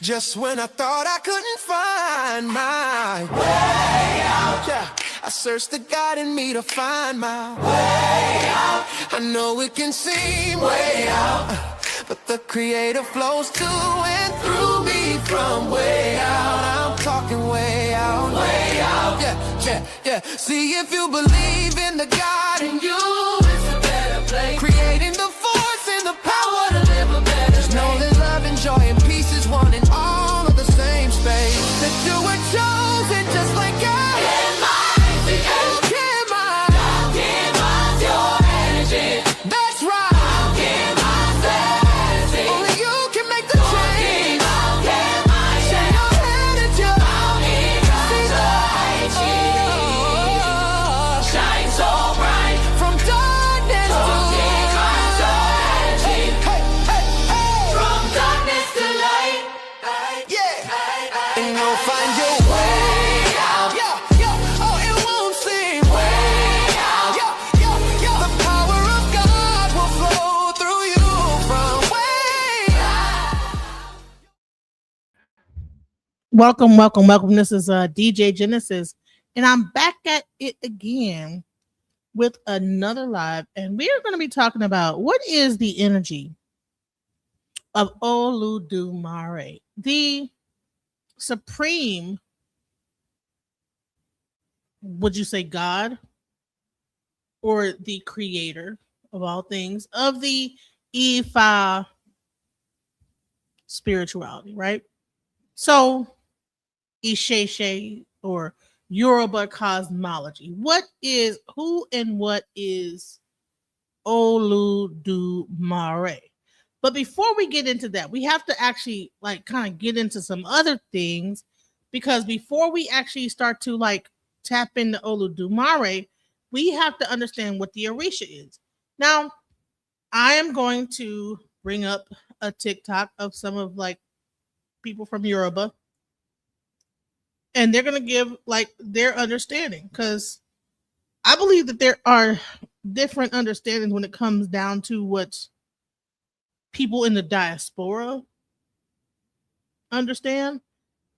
Just when I thought I couldn't find my way out, yeah, I searched the God in me to find my way out. I know it can seem way out, but the Creator flows to and through me from way out. I'm talking way out, yeah. See, if you believe in the God in you, it's a better place. Creating the force and the power to live a better life. Know that love and joy and peace is one in all of the same space. That you were chosen just like God. Your energy. That's right. Only you can make the change. Share your energy. Shine so bright from darkness from darkness to light. Yeah. And you'll find your way out. Oh, it won't seem way out. The power of God will flow through you from way out. Welcome. This is DJ Genesis, and I'm back at it again with another live, and we are going to be talking about what is the energy of Oludumare, the supreme, would you say God, or the creator of all things, of the Ifa spirituality, right? So, Isheshe or Yoruba cosmology. Who and what is Oludumare? But before we get into that, we have to actually kind of get into some other things, because before we actually start to tap into Oludumare, we have to understand what the Orisha is. Now, I am going to bring up a TikTok of some of people from Yoruba, and they're going to give their understanding, because I believe that there are different understandings when it comes down to what people in the diaspora understand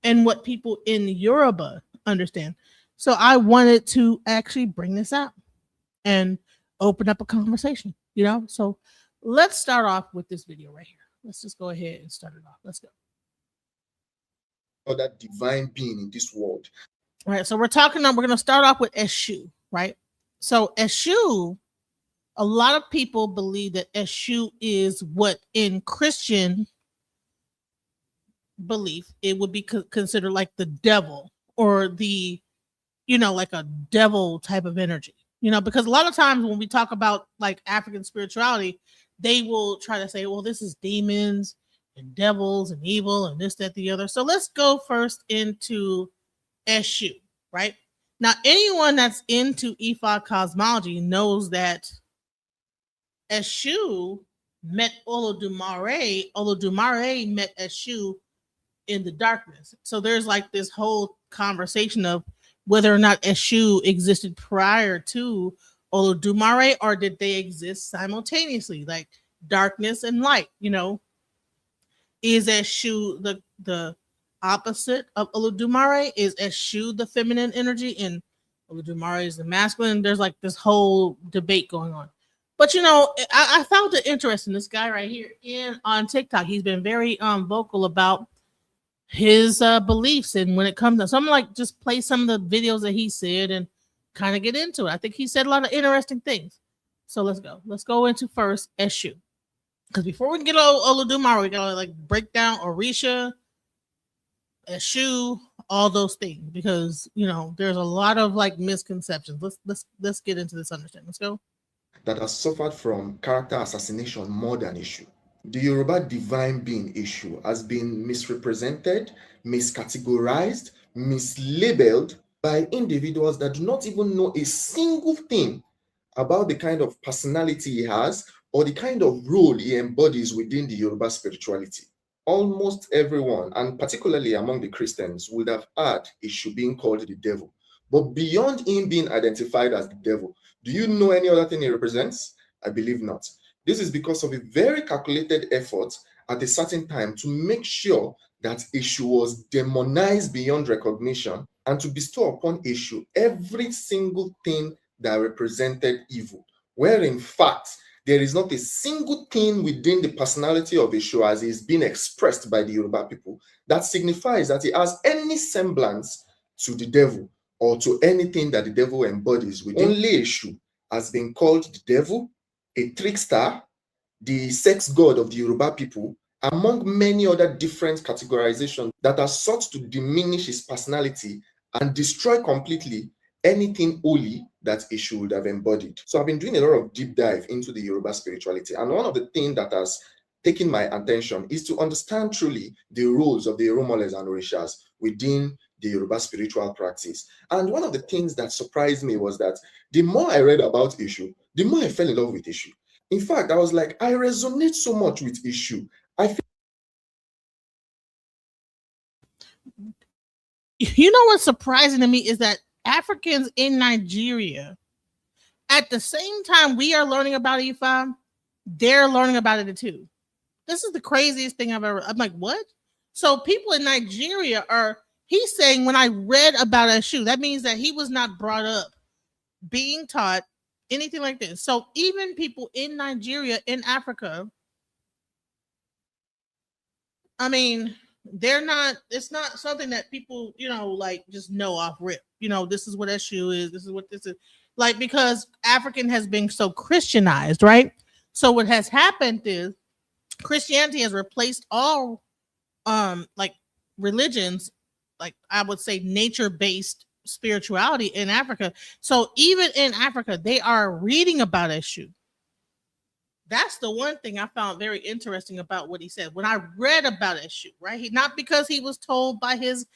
and what people in Yoruba understand. So I wanted to actually bring this out and open up a conversation, So let's start off with this video right here. Let's just go ahead and start it off. Let's go. Or that divine being in this world. All right, so we're going to start off with Eshu, right? So Eshu, a lot of people believe that Eshu is what in Christian belief, it would be considered like the devil, or the, like a devil type of energy, because a lot of times when we talk about African spirituality, they will try to say, well, this is demons and devils and evil and this, that, the other. So let's go first into Eshu, right? Now, anyone that's into Ifa cosmology knows that Eshu met Oludumare. Oludumare met Eshu in the darkness. So there's this whole conversation of whether or not Eshu existed prior to Oludumare, or did they exist simultaneously, like darkness and light, Is Eshu the opposite of Oludumare? Is Eshu the feminine energy and Oludumare is the masculine? There's this whole debate going on. But I found it interesting. This guy right here on TikTok, he's been very vocal about his beliefs, and when it comes to, so I'm just play some of the videos that he said and kind of get into it. I think he said a lot of interesting things. So let's go into first Eshu, because before we can get Oludumare, we gotta break down Orisha, Eshu, all those things, because there's a lot of misconceptions. Let's get into this understanding. Let's go. That has suffered from character assassination more than Eshu. The Yoruba divine being Eshu has been misrepresented, miscategorized, mislabeled by individuals that do not even know a single thing about the kind of personality he has or the kind of role he embodies within the Yoruba spirituality. Almost everyone, and particularly among the Christians, would have heard Eshu being called the devil. But beyond him being identified as the devil, do you know any other thing he represents? I believe not. This is because of a very calculated effort at a certain time to make sure that Eshu was demonized beyond recognition and to bestow upon Eshu every single thing that represented evil, where in fact there is not a single thing within the personality of Eshu as is being expressed by the Yoruba people that signifies that he has any semblance to the devil or to anything that the devil embodies within. Only Eshu has been called the devil, a trickster, the sex god of the Yoruba people, among many other different categorizations that are sought to diminish his personality and destroy completely anything holy that Eshu would have embodied. So I've been doing a lot of deep dive into the Yoruba spirituality, and one of the things that has taken my attention is to understand truly the roles of the Eromoles and Orishas within the Yoruba spiritual practice. And one of the things that surprised me was that the more I read about Eshu, the more I fell in love with Eshu. In fact, I was like, I resonate so much with Eshu. I feel. You know what's surprising to me is that Africans in Nigeria, at the same time we are learning about Ifa, they're learning about it too. This is the craziest thing I've ever. I'm like, what? So people in Nigeria are. He's saying when I read about Eshu, that means that he was not brought up being taught anything like this. So even people in Nigeria, in Africa, I mean, they're not, it's not something that people, like just know off rip. This is what Eshu is, this is what this is. Like, because African has been so Christianized, right? So what has happened is Christianity has replaced all like religions, like I would say nature-based spirituality in Africa. So even in Africa, they are reading about Eshu. That's the one thing I found very interesting about what he said. When I read about Eshu, right? Not because he was told by his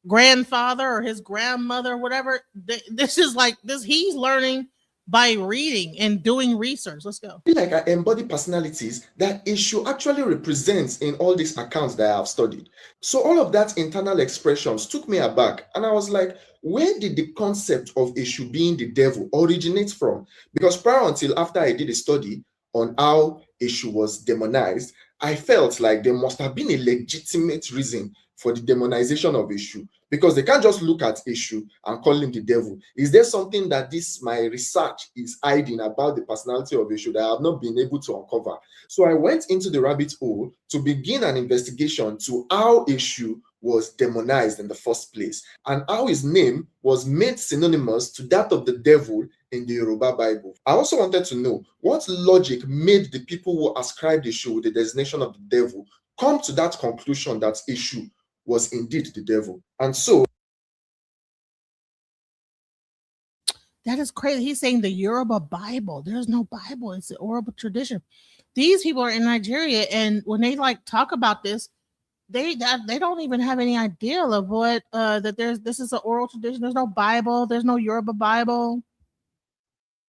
grandfather or his grandmother or whatever. This is like this. He's learning by reading and doing research. Let's go. Like I embody personalities that Eshu actually represents in all these accounts that I have studied. So all of that internal expressions took me aback, and I was like, where did the concept of Eshu being the devil originate from? Because prior until after I did a study on how Eshu was demonized, I felt like there must have been a legitimate reason for the demonization of Eshu, because they can't just look at Eshu and call him the devil. Is there something that my research is hiding about the personality of Eshu that I have not been able to uncover? So I went into the rabbit hole to begin an investigation to how Eshu was demonized in the first place and how his name was made synonymous to that of the devil in the Yoruba Bible. I also wanted to know what logic made the people who ascribed Eshu with the designation of the devil come to that conclusion that Eshu was indeed the devil. And so that is crazy. He's saying the Yoruba Bible. There's no Bible. It's the oral tradition. These people are in Nigeria, and when they like talk about this, they don't even have any idea of what that this is an oral tradition. There's no Bible. There's no Yoruba Bible.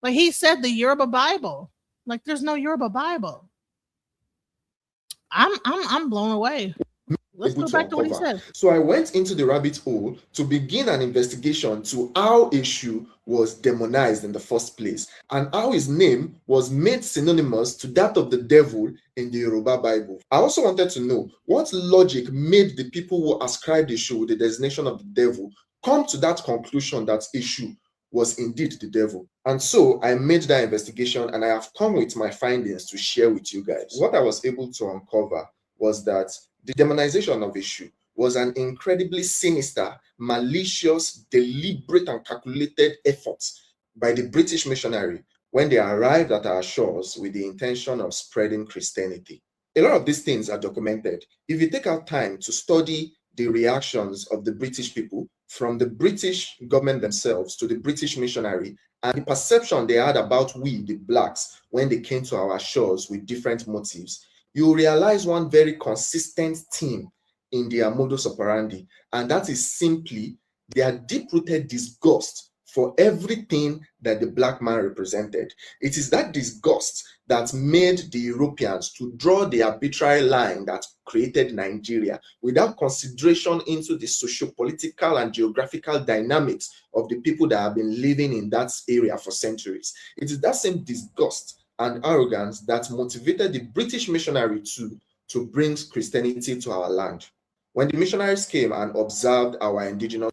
Like he said, the Yoruba Bible. Like there's no Yoruba Bible. I'm blown away. Let's go back to what he said. So I went into the rabbit hole to begin an investigation to how Eshu was demonized in the first place and how his name was made synonymous to that of the devil in the Yoruba Bible. I also wanted to know what logic made the people who ascribed Eshu with the designation of the devil come to that conclusion that Eshu was indeed the devil. And so I made that investigation, and I have come with my findings to share with you guys. What I was able to uncover was that the demonization of Eshu was an incredibly sinister, malicious, deliberate, and calculated effort by the British missionary when they arrived at our shores with the intention of spreading Christianity. A lot of these things are documented. If you take out time to study the reactions of the British people, from the British government themselves to the British missionary, and the perception they had about we, the blacks, when they came to our shores with different motives, you realize one very consistent theme in their modus operandi, and that is simply their deep-rooted disgust for everything that the black man represented. It is that disgust that made the Europeans to draw the arbitrary line that created Nigeria without consideration into the socio-political and geographical dynamics of the people that have been living in that area for centuries. It is that same disgust and arrogance that motivated the British missionary to to bring Christianity to our land. When the missionaries came and observed our indigenous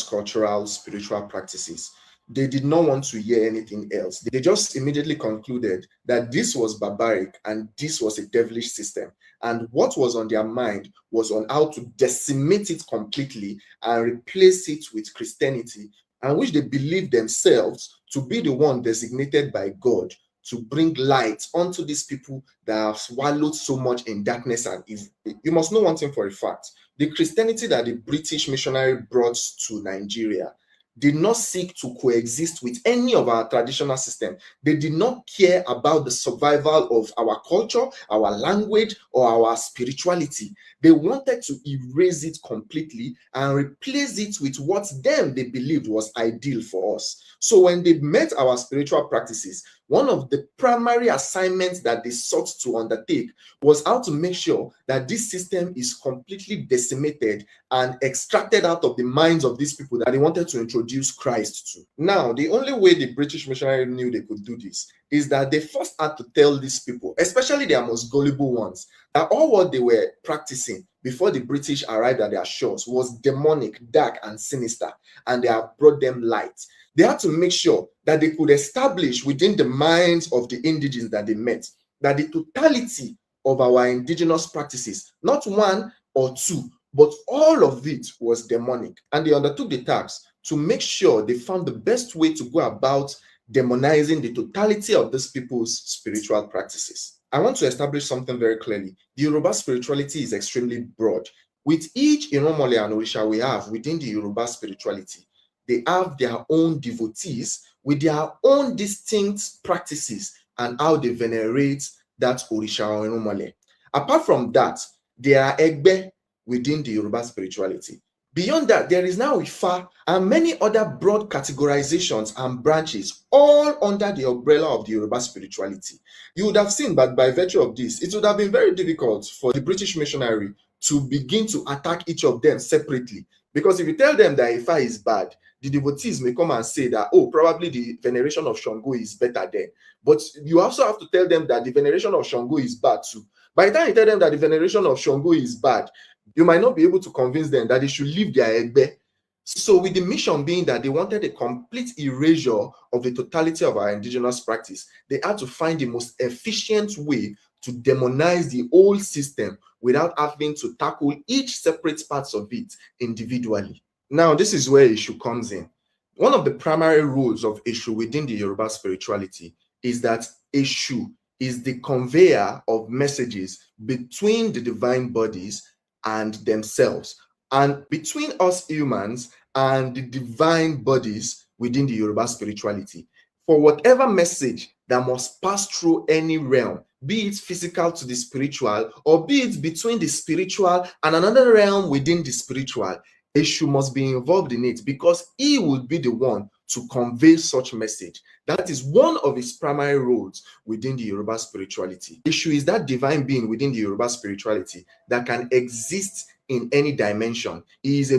cultural, spiritual practices, they did not want to hear anything else. They just immediately concluded that this was barbaric and this was a devilish system. And what was on their mind was on how to decimate it completely and replace it with Christianity, and which they believed themselves to be the one designated by God to bring light onto these people that have swallowed so much in darkness and evil. You must know one thing for a fact. The Christianity that the British missionary brought to Nigeria did not seek to coexist with any of our traditional system. They did not care about the survival of our culture, our language, or our spirituality. They wanted to erase it completely and replace it with what them they believed was ideal for us. So when they met our spiritual practices, one of the primary assignments that they sought to undertake was how to make sure that this system is completely decimated and extracted out of the minds of these people that they wanted to introduce Christ to. Now, the only way the British missionary knew they could do this is that they first had to tell these people, especially their most gullible ones, that all what they were practicing before the British arrived at their shores was demonic, dark, and sinister, and they have brought them light. They had to make sure that they could establish within the minds of the indigenes that they met that the totality of our indigenous practices, not one or two, but all of it was demonic. And they undertook the task to make sure they found the best way to go about demonizing the totality of these people's spiritual practices. I want to establish something very clearly. The Yoruba spirituality is extremely broad. With each Iromole and Orisha we have within the Yoruba spirituality, they have their own devotees with their own distinct practices and how they venerate that Orisha or Iromole. Apart from that, there are Egbe within the Yoruba spirituality. Beyond that, there is now Ifa and many other broad categorizations and branches, all under the umbrella of the Yoruba spirituality. You would have seen that by virtue of this, it would have been very difficult for the British missionary to begin to attack each of them separately. Because if you tell them that Ifa is bad, the devotees may come and say that, oh, probably the veneration of Shango is better there. But you also have to tell them that the veneration of Shango is bad too. By the time you tell them that the veneration of Shango is bad, you might not be able to convince them that they should leave their Egbe. So with the mission being that they wanted a complete erasure of the totality of our indigenous practice, they had to find the most efficient way to demonize the whole system without having to tackle each separate parts of it individually. Now, this is where Eshu comes in. One of the primary rules of Eshu within the Yoruba spirituality is that Eshu is the conveyor of messages between the divine bodies and themselves, and between us humans and the divine bodies within the Yoruba spirituality. For whatever message that must pass through any realm, be it physical to the spiritual, or be it between the spiritual and another realm within the spiritual, Eshu must be involved in it because he will be the one to convey such message. That is one of his primary roles within the Yoruba spirituality. Eshu is that divine being within the Yoruba spirituality that can exist in any dimension. He is a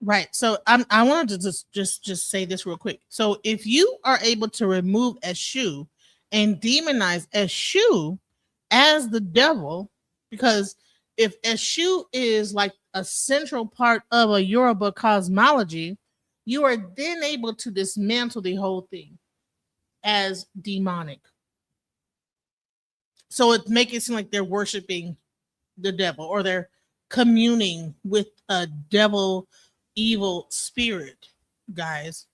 Right. So I wanted to just say this real quick. So if you are able to remove Eshu and demonize Eshu as the devil, because if Eshu is like a central part of a Yoruba cosmology, you are then able to dismantle the whole thing as demonic. So it makes it seem like they're worshiping the devil or they're communing with a devil evil spirit, guys.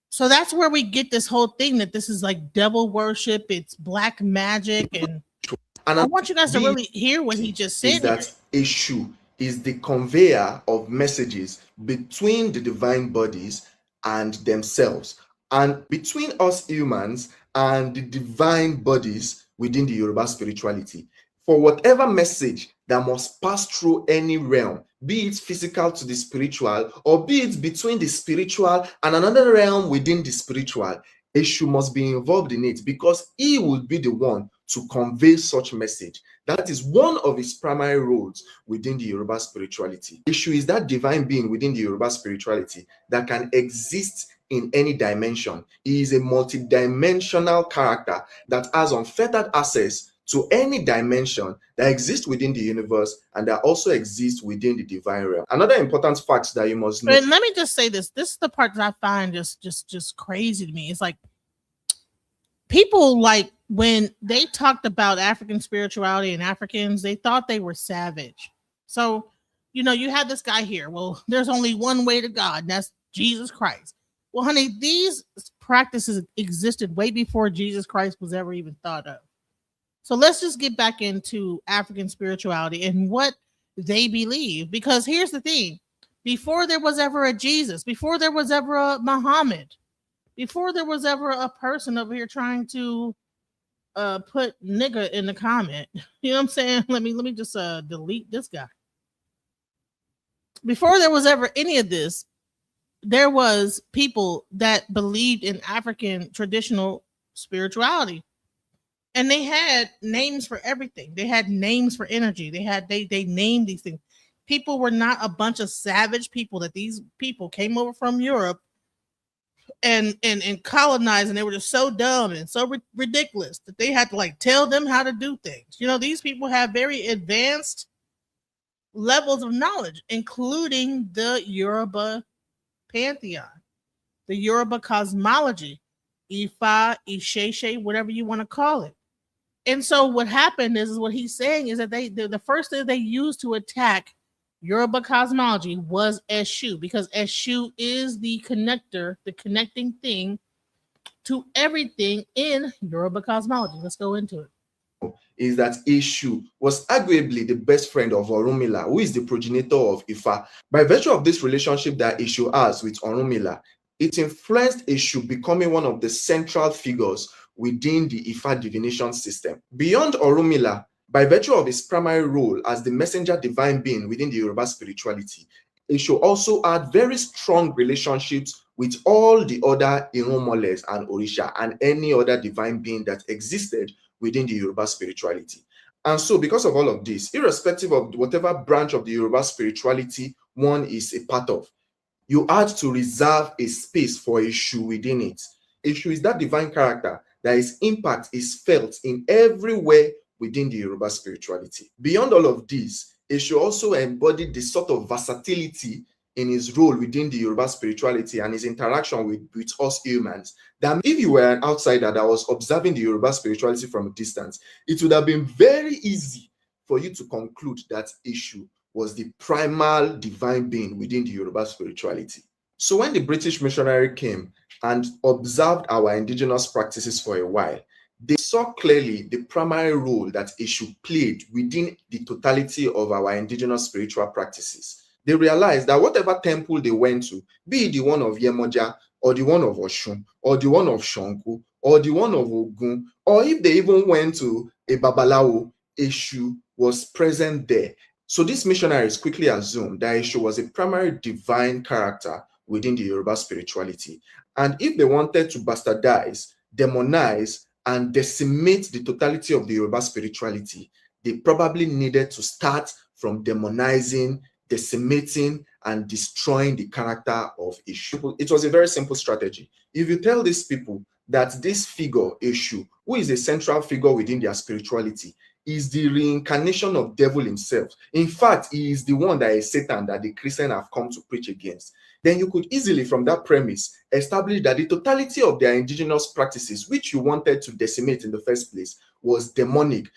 So that's where we get this whole thing that this is like devil worship, it's black magic, and I want you guys to really hear what he just said. Is that Eshu is the conveyor of messages between the divine bodies and themselves, and between us humans and the divine bodies within the Yoruba spirituality. For whatever message that must pass through any realm, be it physical to the spiritual, or be it between the spiritual and another realm within the spiritual, Eshu must be involved in it because he will be the one to convey such message. That is one of his primary roles within the Yoruba spirituality. Eshu is that divine being within the Yoruba spirituality that can exist in any dimension. He is a multidimensional character that has unfettered access to any dimension that exists within the universe and that also exists within the divine realm. Another important fact that you must know. And let me just say this. This is the part that I find just crazy to me. It's like people, like, when they talked about African spirituality and Africans, they thought they were savage. So, you had this guy here. Well, there's only one way to God, and that's Jesus Christ. Well, honey, these practices existed way before Jesus Christ was ever even thought of. So let's just get back into African spirituality and what they believe. Because here's the thing: before there was ever a Jesus, before there was ever a Muhammad, before there was ever a person over here trying to put nigga in the comment, you know what I'm saying? Let me just delete this guy. Before there was ever any of this, there was people that believed in African traditional spirituality. And they had names for everything. They had names for energy. They named these things. People were not a bunch of savage people, that these people came over from Europe and colonized, and they were just so dumb and so ridiculous that they had to like tell them how to do things. These people have very advanced levels of knowledge, including the Yoruba pantheon, the Yoruba cosmology, Ifa, Isheshe, whatever you want to call it. And so what happened is what he's saying is that the first thing they used to attack Yoruba cosmology was Eshu, because Eshu is the connector, the connecting thing to everything in Yoruba cosmology. Let's go into it. Is that Eshu was arguably the best friend of Orunmila, who is the progenitor of Ifa. By virtue of this relationship that Eshu has with Orunmila, it influenced Eshu becoming one of the central figures within the Ifa divination system. Beyond Orunmila, by virtue of his primary role as the messenger divine being within the Yoruba spirituality, Eshu also had very strong relationships with all the other Irunmoles and Orisha and any other divine being that existed within the Yoruba spirituality. And so because of all of this, irrespective of whatever branch of the Yoruba spirituality one is a part of, you had to reserve a space for Eshu within it. Eshu is that divine character that his impact is felt in everywhere within the Yoruba spirituality. Beyond all of this, Eshu also embodied the sort of versatility in his role within the Yoruba spirituality and his interaction with us humans, that if you were an outsider that was observing the Yoruba spirituality from a distance, it would have been very easy for you to conclude that Eshu was the primal divine being within the Yoruba spirituality. So when the British missionary came and observed our indigenous practices for a while, they saw clearly the primary role that Eshu played within the totality of our indigenous spiritual practices. They realized that whatever temple they went to, be it the one of Yemoja, or the one of Oshun, or the one of Shanku, or the one of Ogun, or if they even went to a Babalawo, Eshu was present there. So these missionaries quickly assumed that Eshu was a primary divine character within the Yoruba spirituality. And if they wanted to bastardize, demonize, and decimate the totality of the Yoruba spirituality, they probably needed to start from demonizing, decimating, and destroying the character of Eshu. It was a very simple strategy. If you tell these people that this figure, Eshu, who is a central figure within their spirituality, is the reincarnation of devil himself. In fact, he is the one that is Satan that the Christians have come to preach against. Then you could easily, from that premise, establish that the totality of their indigenous practices, which you wanted to decimate in the first place, was demonic.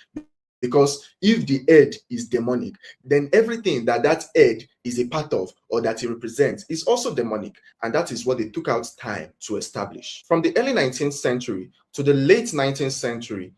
Because if the head is demonic, then everything that head is a part of or that it represents is also demonic. And that is what they took out time to establish. From the early 19th century to the late 19th century,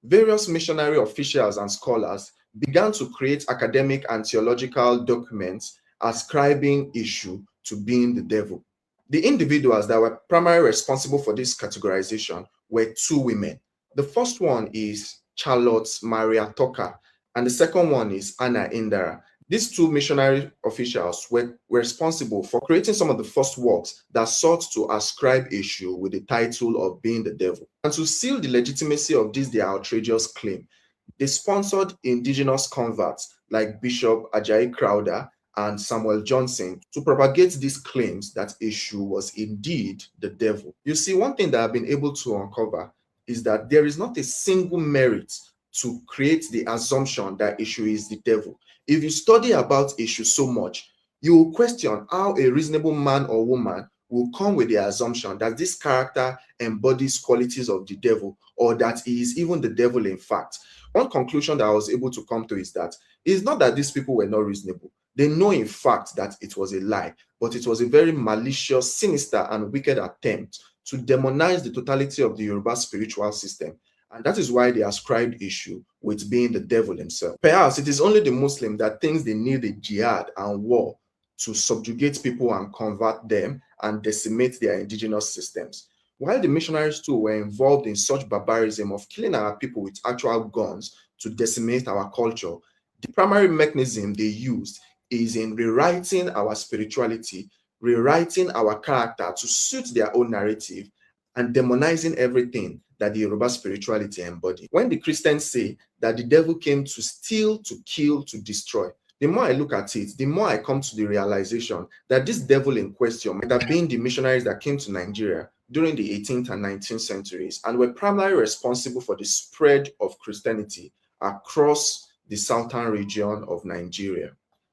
various missionary officials and scholars began to create academic and theological documents ascribing Eshu to being the devil. The individuals that were primarily responsible for this categorization were two women. The first one is Charlotte Maria Tucker, and the second one is Anna Indara. These two missionary officials were responsible for creating some of the first works that sought to ascribe Eshu with the title of being the devil. And to seal the legitimacy of this their outrageous claim, they sponsored indigenous converts like Bishop Ajayi Crowder and Samuel Johnson to propagate these claims that Eshu was indeed the devil. You see, one thing that I've been able to uncover is that there is not a single merit to create the assumption that Eshu is the devil. If you study about Eshu so much, you will question how a reasonable man or woman will come with the assumption that this character embodies qualities of the devil, or that he is even the devil in fact. One conclusion that I was able to come to is that it's not that these people were not reasonable. They know in fact that it was a lie, but it was a very malicious, sinister, and wicked attempt to demonize the totality of the Yoruba spiritual system. And that is why they ascribed Eshu with being the devil himself. Perhaps it is only the Muslim that thinks they need a jihad and war to subjugate people and convert them and decimate their indigenous systems. While the missionaries too were involved in such barbarism of killing our people with actual guns to decimate our culture, the primary mechanism they used is in rewriting our spirituality, rewriting our character to suit their own narrative, and demonizing everything that the Yoruba spirituality embodies. When the Christians say that the devil came to steal, to kill, to destroy, the more I look at it, the more I come to the realization that this devil in question might have been the missionaries that came to Nigeria during the 18th and 19th centuries and were primarily responsible for the spread of Christianity across the southern region of Nigeria.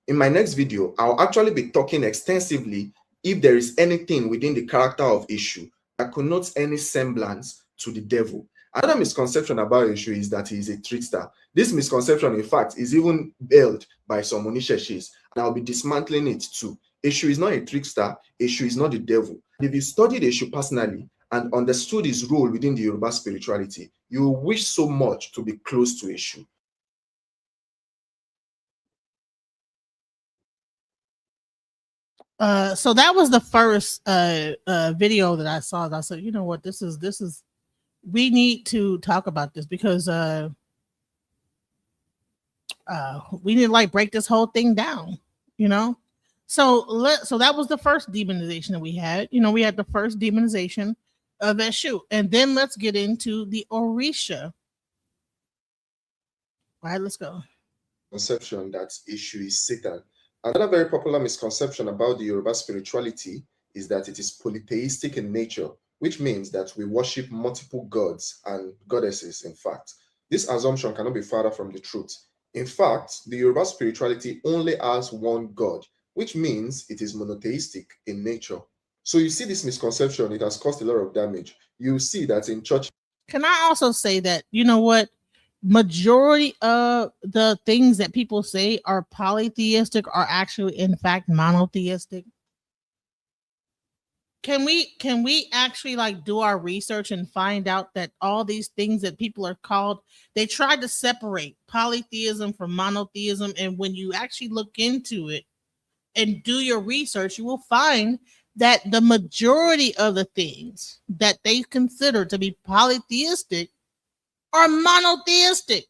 In my next video, I'll actually be talking extensively if there is anything within the character of Eshu that connotes any semblance to the devil. Another misconception about Eshu is that he is a trickster. This misconception, in fact, is even held by some Onisheshis, and I'll be dismantling it too. Eshu is not a trickster. Eshu is not the devil. If you studied Eshu personally and understood his role within the Yoruba spirituality, you will wish so much to be close to Eshu. So that was the first video that I saw. I said, you know what, this is we need to talk about this because we need to like break this whole thing down, you know. So that was the first demonization that we had. You know, we had the first demonization of Eshu, and then let's get into the Orisha. All right, let's go. Conception that Eshu is Satan. Another very popular misconception about the Yoruba spirituality is that it is polytheistic in nature, which means that we worship multiple gods and goddesses, in fact. This assumption cannot be further from the truth. In fact, the Yoruba spirituality only has one god, which means it is monotheistic in nature. So you see this misconception, it has caused a lot of damage. You see that in church. Can I also say that, you know what? Majority of the things that people say are polytheistic are actually in fact monotheistic. Can we actually like do our research and find out that all these things that people are called, they tried to separate polytheism from monotheism, and when you actually look into it and do your research, you will find that the majority of the things that they consider to be polytheistic are monotheistic.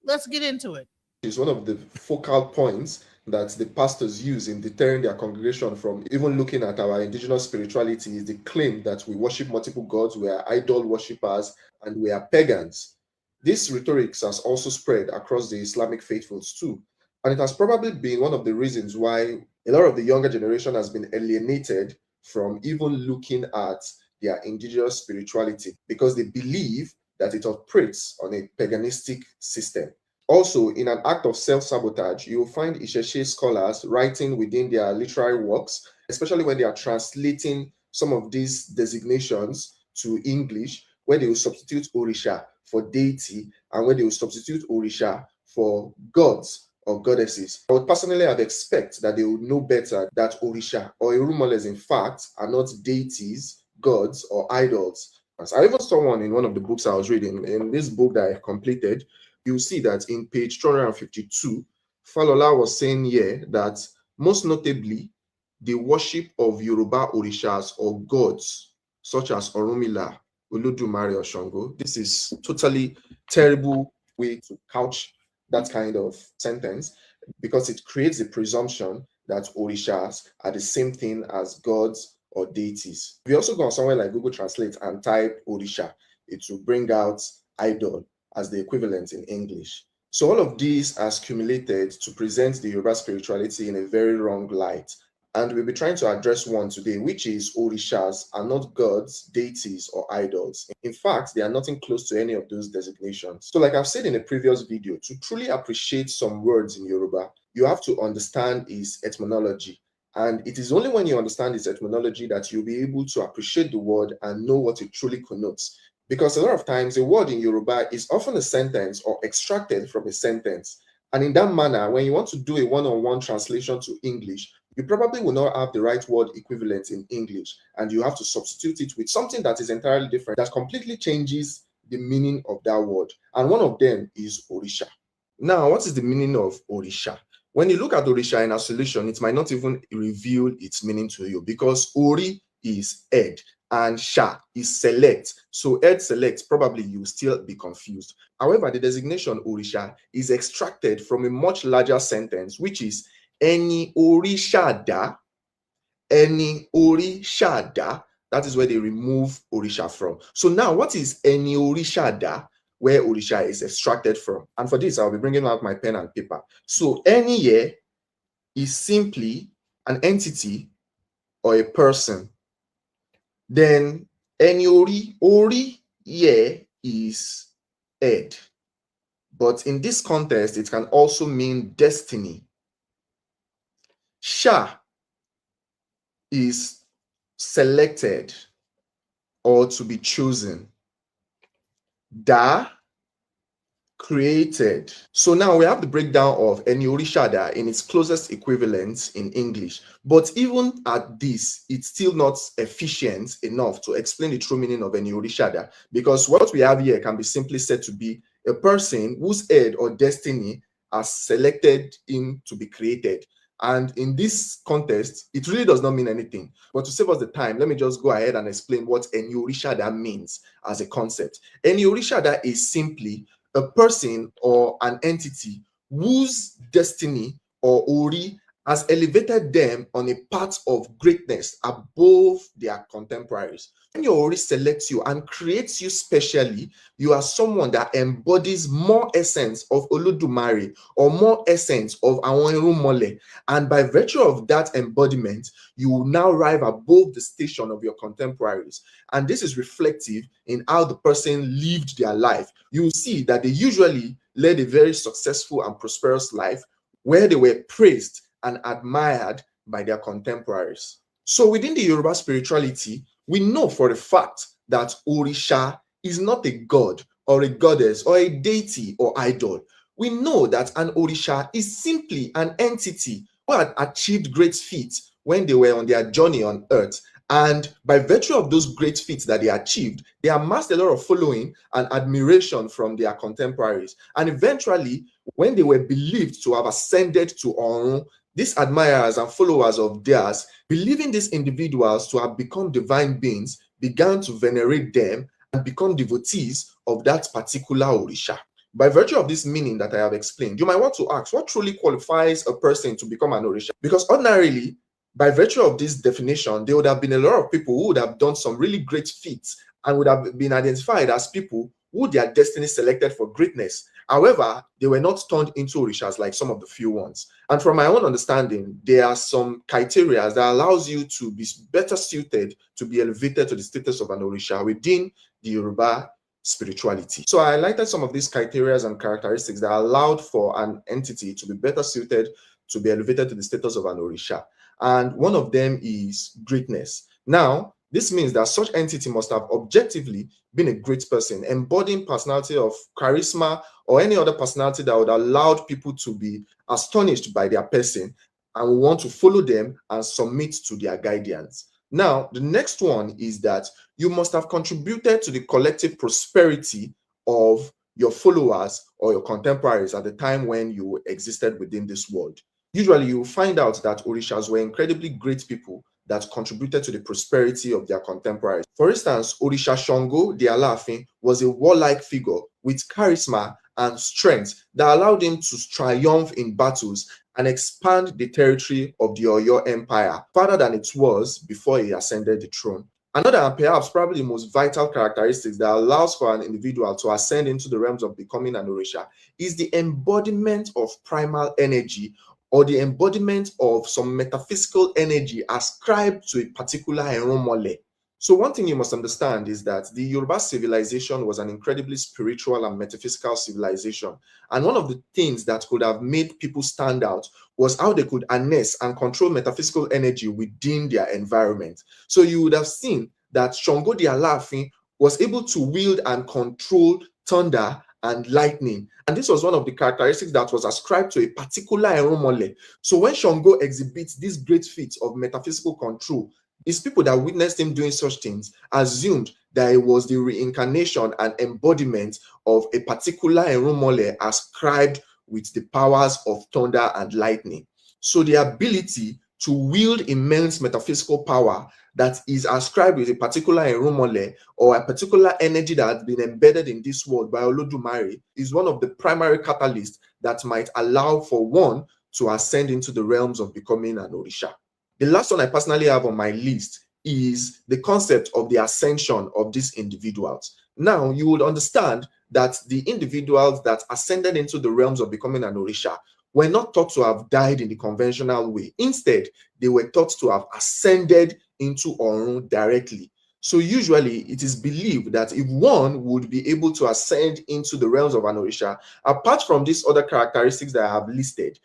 Let's get into it. Is one of the focal points that the pastors use in deterring their congregation from even looking at our indigenous spirituality is the claim that we worship multiple gods, we are idol worshippers, and we are pagans. This rhetoric has also spread across the Islamic faithfuls too, and it has probably been one of the reasons why a lot of the younger generation has been alienated from even looking at their indigenous spirituality because they believe that it operates on a paganistic system. Also, in an act of self-sabotage, you will find Isheshe scholars writing within their literary works, especially when they are translating some of these designations to English, where they will substitute Orisha for deity and where they will substitute Orisha for gods or goddesses. I would personally have expected that they would know better that Orisha or Erumoles, in fact, are not deities, gods, or idols. I even saw one in one of the books I was reading. In this book that I completed, you see that in page 252, Falola was saying here that most notably, the worship of Yoruba Orishas or gods, such as Orunmila, Oludumare, or Shango. This is totally terrible way to couch that kind of sentence because it creates the presumption that Orishas are the same thing as gods or deities. If you also go on somewhere like Google Translate and type Orisha, it will bring out idol as the equivalent in English. So all of these has accumulated to present the Yoruba spirituality in a very wrong light. and we'll be trying to address one today, which is Orishas are not gods, deities, or idols. In fact, they are nothing close to any of those designations. So, like I've said in a previous video, to truly appreciate some words in Yoruba, you have to understand its etymology. And it is only when you understand its etymology that you'll be able to appreciate the word and know what it truly connotes. Because a lot of times, a word in Yoruba is often a sentence or extracted from a sentence. And in that manner, when you want to do a one-on-one translation to English, you probably will not have the right word equivalent in English, and you have to substitute it with something that is entirely different, that completely changes the meaning of that word. And one of them is Orisha. Now, what is the meaning of Orisha? When you look at Orisha in isolation, it might not even reveal its meaning to you, because Ori is head and Sha is select. So head select, probably you will still be confused. However, the designation Orisha is extracted from a much larger sentence, which is Eni Orishada, Eni Orishada. That is where they remove Orisha from. So now, what is Eni Orishada, where Orisha is extracted from? And for this, I'll be bringing out my pen and paper. So Eni here is simply an entity or a person. Then Eni Ori here is head. But in this context, it can also mean destiny. Sha is selected or to be chosen. Da, created. So now we have the breakdown of Eni Orishada in its closest equivalent in English. But even at this, it's still not efficient enough to explain the true meaning of Eni Orishada, because what we have here can be simply said to be a person whose head or destiny has selected him to be created. And in this context, it really does not mean anything. But to save us the time, let me just go ahead and explain what Eni Orishada means as a concept. Eni Orishada is simply a person or an entity whose destiny or Ori has elevated them on a path of greatness above their contemporaries. When your Ori selects you and creates you specially, you are someone that embodies more essence of Oludumare or more essence of Awon Irunmole. And by virtue of that embodiment, you will now rise above the station of your contemporaries. And this is reflective in how the person lived their life. You will see that they usually led a very successful and prosperous life where they were praised and admired by their contemporaries. So within the Yoruba spirituality, we know for a fact that Orisha is not a god or a goddess or a deity or idol. We know that an Orisha is simply an entity who had achieved great feats when they were on their journey on earth. And by virtue of those great feats that they achieved, they amassed a lot of following and admiration from their contemporaries. And eventually, when they were believed to have ascended to Orun, these admirers and followers of theirs, believing these individuals to have become divine beings, began to venerate them and become devotees of that particular Orisha. By virtue of this meaning that I have explained, you might want to ask, what truly qualifies a person to become an Orisha? Because ordinarily, by virtue of this definition, there would have been a lot of people who would have done some really great feats and would have been identified as people who their destiny selected for greatness. However, they were not turned into Orishas like some of the few ones. And from my own understanding, there are some criteria that allows you to be better suited to be elevated to the status of an Orisha within the Yoruba spirituality. So I highlighted some of these criteria and characteristics that allowed for an entity to be better suited to be elevated to the status of an Orisha. And one of them is greatness. Now, this means that such entity must have objectively been a great person, embodying personality of charisma or any other personality that would allow people to be astonished by their person and want to follow them and submit to their guidance. Now, the next one is that you must have contributed to the collective prosperity of your followers or your contemporaries at the time when you existed within this world. Usually, you will find out that Orishas were incredibly great people that contributed to the prosperity of their contemporaries. For instance, Orisha Shango, the Alaafin, was a warlike figure with charisma and strength that allowed him to triumph in battles and expand the territory of the Oyo Empire farther than it was before he ascended the throne. Another and perhaps probably the most vital characteristics that allows for an individual to ascend into the realms of becoming an Orisha is the embodiment of primal energy or the embodiment of some metaphysical energy ascribed to a particular eromole. So one thing you must understand is that the Yoruba civilization was an incredibly spiritual and metaphysical civilization. And one of the things that could have made people stand out was how they could harness and control metaphysical energy within their environment. So you would have seen that Shango the Alaafin was able to wield and control thunder and lightning. And this was one of the characteristics that was ascribed to a particular eromole. So when Shango exhibits these great feats of metaphysical control, these people that witnessed him doing such things assumed that it was the reincarnation and embodiment of a particular eromole ascribed with the powers of thunder and lightning. So the ability to wield immense metaphysical power that is ascribed with a particular eromole or a particular energy that has been embedded in this world by Oludumare is one of the primary catalysts that might allow for one to ascend into the realms of becoming an Orisha. The last one I personally have on my list is the concept of the ascension of these individuals. Now, you would understand that the individuals that ascended into the realms of becoming an Orisha were not thought to have died in the conventional way. Instead, they were thought to have ascended into Orun directly. So usually it is believed that if one would be able to ascend into the realms of an Orisha, apart from these other characteristics that I have listed,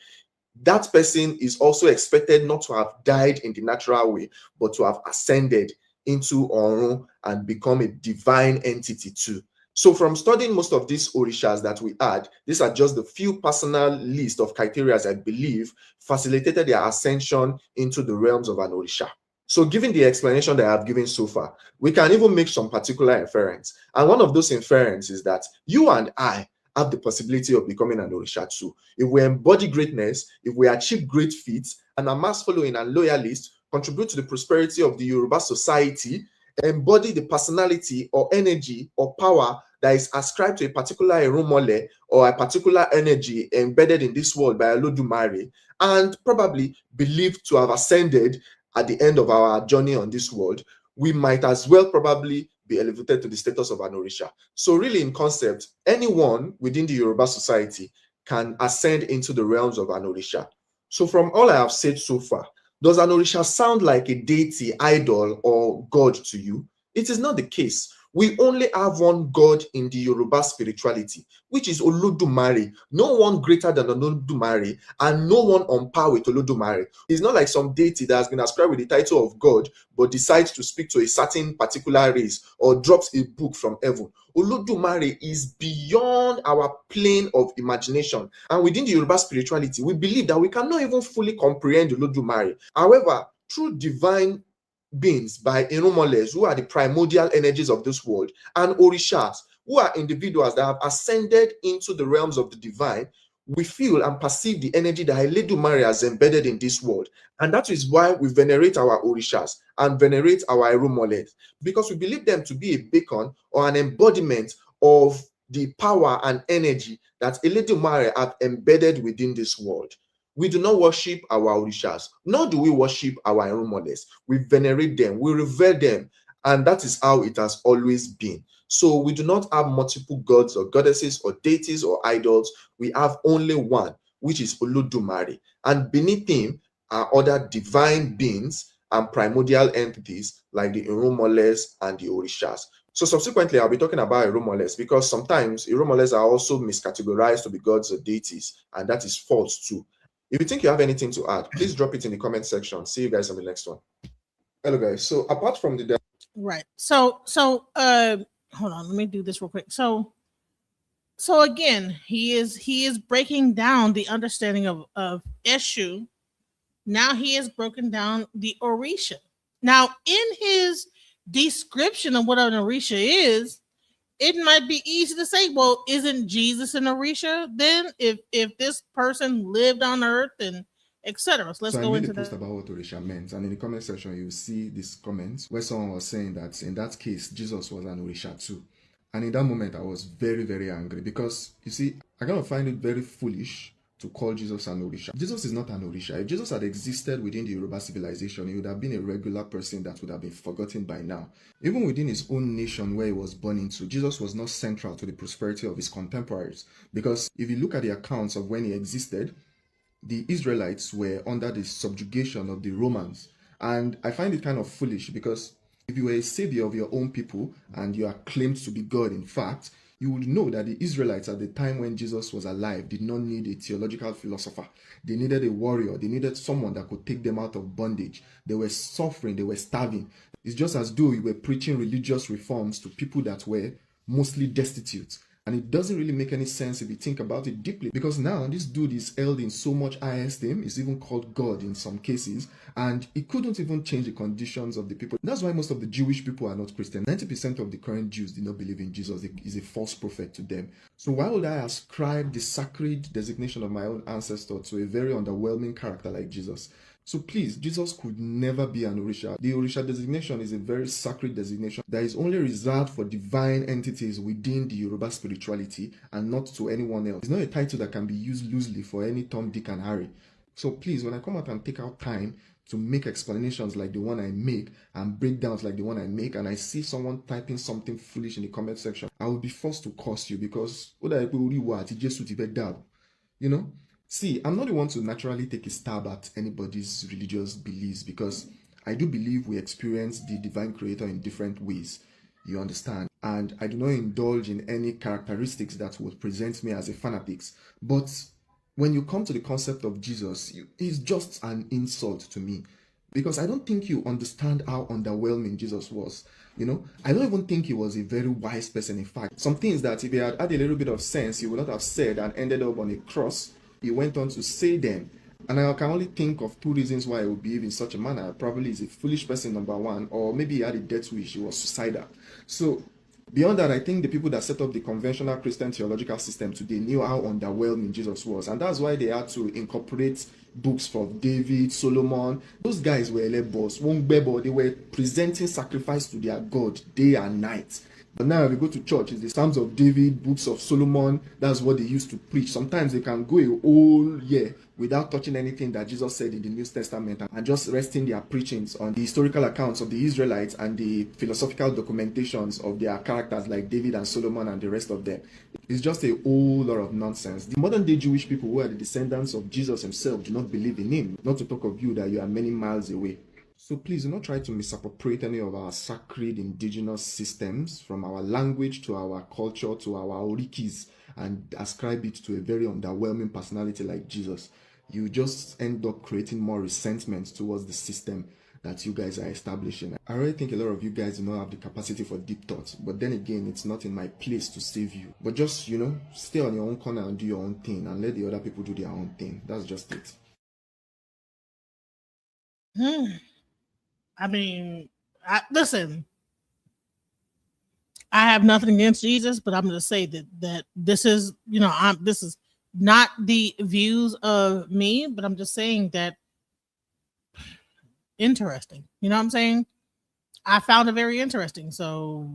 that person is also expected not to have died in the natural way, but to have ascended into Orun and become a divine entity too. So from studying most of these Orishas that we had, these are just the few personal list of criteria I believe facilitated their ascension into the realms of an Orisha. So given the explanation that I have given so far, we can even make some particular inference. And one of those inferences is that you and I have the possibility of becoming an Orisha too. If we embody greatness, if we achieve great feats, and amass following and loyalists, contribute to the prosperity of the Yoruba society, embody the personality or energy or power that is ascribed to a particular eromole or a particular energy embedded in this world by Oludumare, and probably believed to have ascended at the end of our journey on this world, we might as well probably be elevated to the status of an Orisha. So really in concept, anyone within the Yoruba society can ascend into the realms of an Orisha. So from all I have said so far, does an Orisha sound like a deity, idol, or god to you? It is not the case. We only have one God in the Yoruba spirituality, which is Oludumare. No one greater than Oludumare, and no one on par with Oludumare. It's not like some deity that has been ascribed with the title of God, but decides to speak to a certain particular race or drops a book from heaven. Oludumare is beyond our plane of imagination. And within the Yoruba spirituality, we believe that we cannot even fully comprehend Oludumare. However, through divine beings by Erumoles, who are the primordial energies of this world, and Orishas, who are individuals that have ascended into the realms of the divine, we feel and perceive the energy that Oludumare has embedded in this world. And that is why we venerate our Orishas and venerate our Erumoles, because we believe them to be a beacon or an embodiment of the power and energy that Oludumare have embedded within this world. We do not worship our Orishas, nor do we worship our Erumoles. We venerate them, we revere them, and that is how it has always been. So we do not have multiple gods or goddesses or deities or idols. We have only one, which is Oludumare. And beneath him are other divine beings and primordial entities like the Erumoles and the Orishas. So subsequently, I'll be talking about Erumoles because sometimes Erumoles are also miscategorized to be gods or deities, and that is false too. If you think you have anything to add, please drop it in the comment section. See you guys on the next one. Hello, guys. So apart from the right. So hold on, let me do this real quick. So again, he is breaking down the understanding of Eshu. Now he has broken down the Orisha. Now, in his description of what an Orisha is, it might be easy to say, well, isn't Jesus an Orisha then? If this person lived on earth and etc. So let's go into that. I made a post about what Orisha meant, and in the comment section you see these comments where someone was saying that in that case Jesus was an Orisha too. And in that moment I was very, very angry because you see, I kind of find it very foolish to call Jesus an Orisha. Jesus is not an Orisha. If Jesus had existed within the Yoruba civilization, he would have been a regular person that would have been forgotten by now. Even within his own nation where he was born into, Jesus was not central to the prosperity of his contemporaries. Because if you look at the accounts of when he existed, the Israelites were under the subjugation of the Romans. And I find it kind of foolish because if you were a savior of your own people and you are claimed to be God, in fact, you would know that the Israelites at the time when Jesus was alive did not need a theological philosopher. They needed a warrior. They needed someone that could take them out of bondage. They were suffering. They were starving. It's just as though you were preaching religious reforms to people that were mostly destitute. And it doesn't really make any sense if you think about it deeply, because now this dude is held in so much high esteem, is even called God in some cases, and he couldn't even change the conditions of the people. That's why most of the Jewish people are not Christian. 90% of the current Jews do not believe in Jesus. He is a false prophet to them. So why would I ascribe the sacred designation of my own ancestor to a very underwhelming character like Jesus? So please, Jesus could never be an Orisha. The Orisha designation is a very sacred designation that is only reserved for divine entities within the Yoruba spirituality and not to anyone else. It's not a title that can be used loosely for any Tom, Dick, and Harry. So please, when I come out and take out time to make explanations like the one I make and breakdowns like the one I make, and I see someone typing something foolish in the comment section, I will be forced to curse you because you know? See, I'm not the one to naturally take a stab at anybody's religious beliefs because I do believe we experience the divine creator in different ways. You understand? And I do not indulge in any characteristics that would present me as a fanatic. But when you come to the concept of Jesus, he's just an insult to me. Because I don't think you understand how underwhelming Jesus was. I don't even think he was a very wise person. In fact, some things that if he had had a little bit of sense, he would not have said and ended up on a cross. He went on to say them. And I can only think of two reasons why he would behave in such a manner. Probably he's a foolish person, number one, or maybe he had a death wish, he was suicidal. So beyond that, I think the people that set up the conventional Christian theological system today knew how underwhelming Jesus was. And that's why they had to incorporate books from David, Solomon. Those guys were elebos, they were presenting sacrifice to their God day and night. But now if you go to church, it's the Psalms of David, books of Solomon. That's what they used to preach. Sometimes they can go a whole year without touching anything that Jesus said in the New Testament and just resting their preachings on the historical accounts of the Israelites and the philosophical documentations of their characters like David and Solomon and the rest of them. It's just a whole lot of nonsense. The modern day Jewish people who are the descendants of Jesus himself do not believe in him, not to talk of you that you are many miles away. So please do not try to misappropriate any of our sacred indigenous systems, from our language to our culture to our orikis, and ascribe it to a very underwhelming personality like Jesus. You just end up creating more resentment towards the system that you guys are establishing. I really think a lot of you guys do not have the capacity for deep thoughts, but then again, it's not in my place to save you. But just, stay on your own corner and do your own thing and let the other people do their own thing. That's just it. I mean, listen, I have nothing against Jesus, but I'm going to say that this is, this is not the views of me, but I'm just saying that interesting. You know what I'm saying? I found it very interesting. So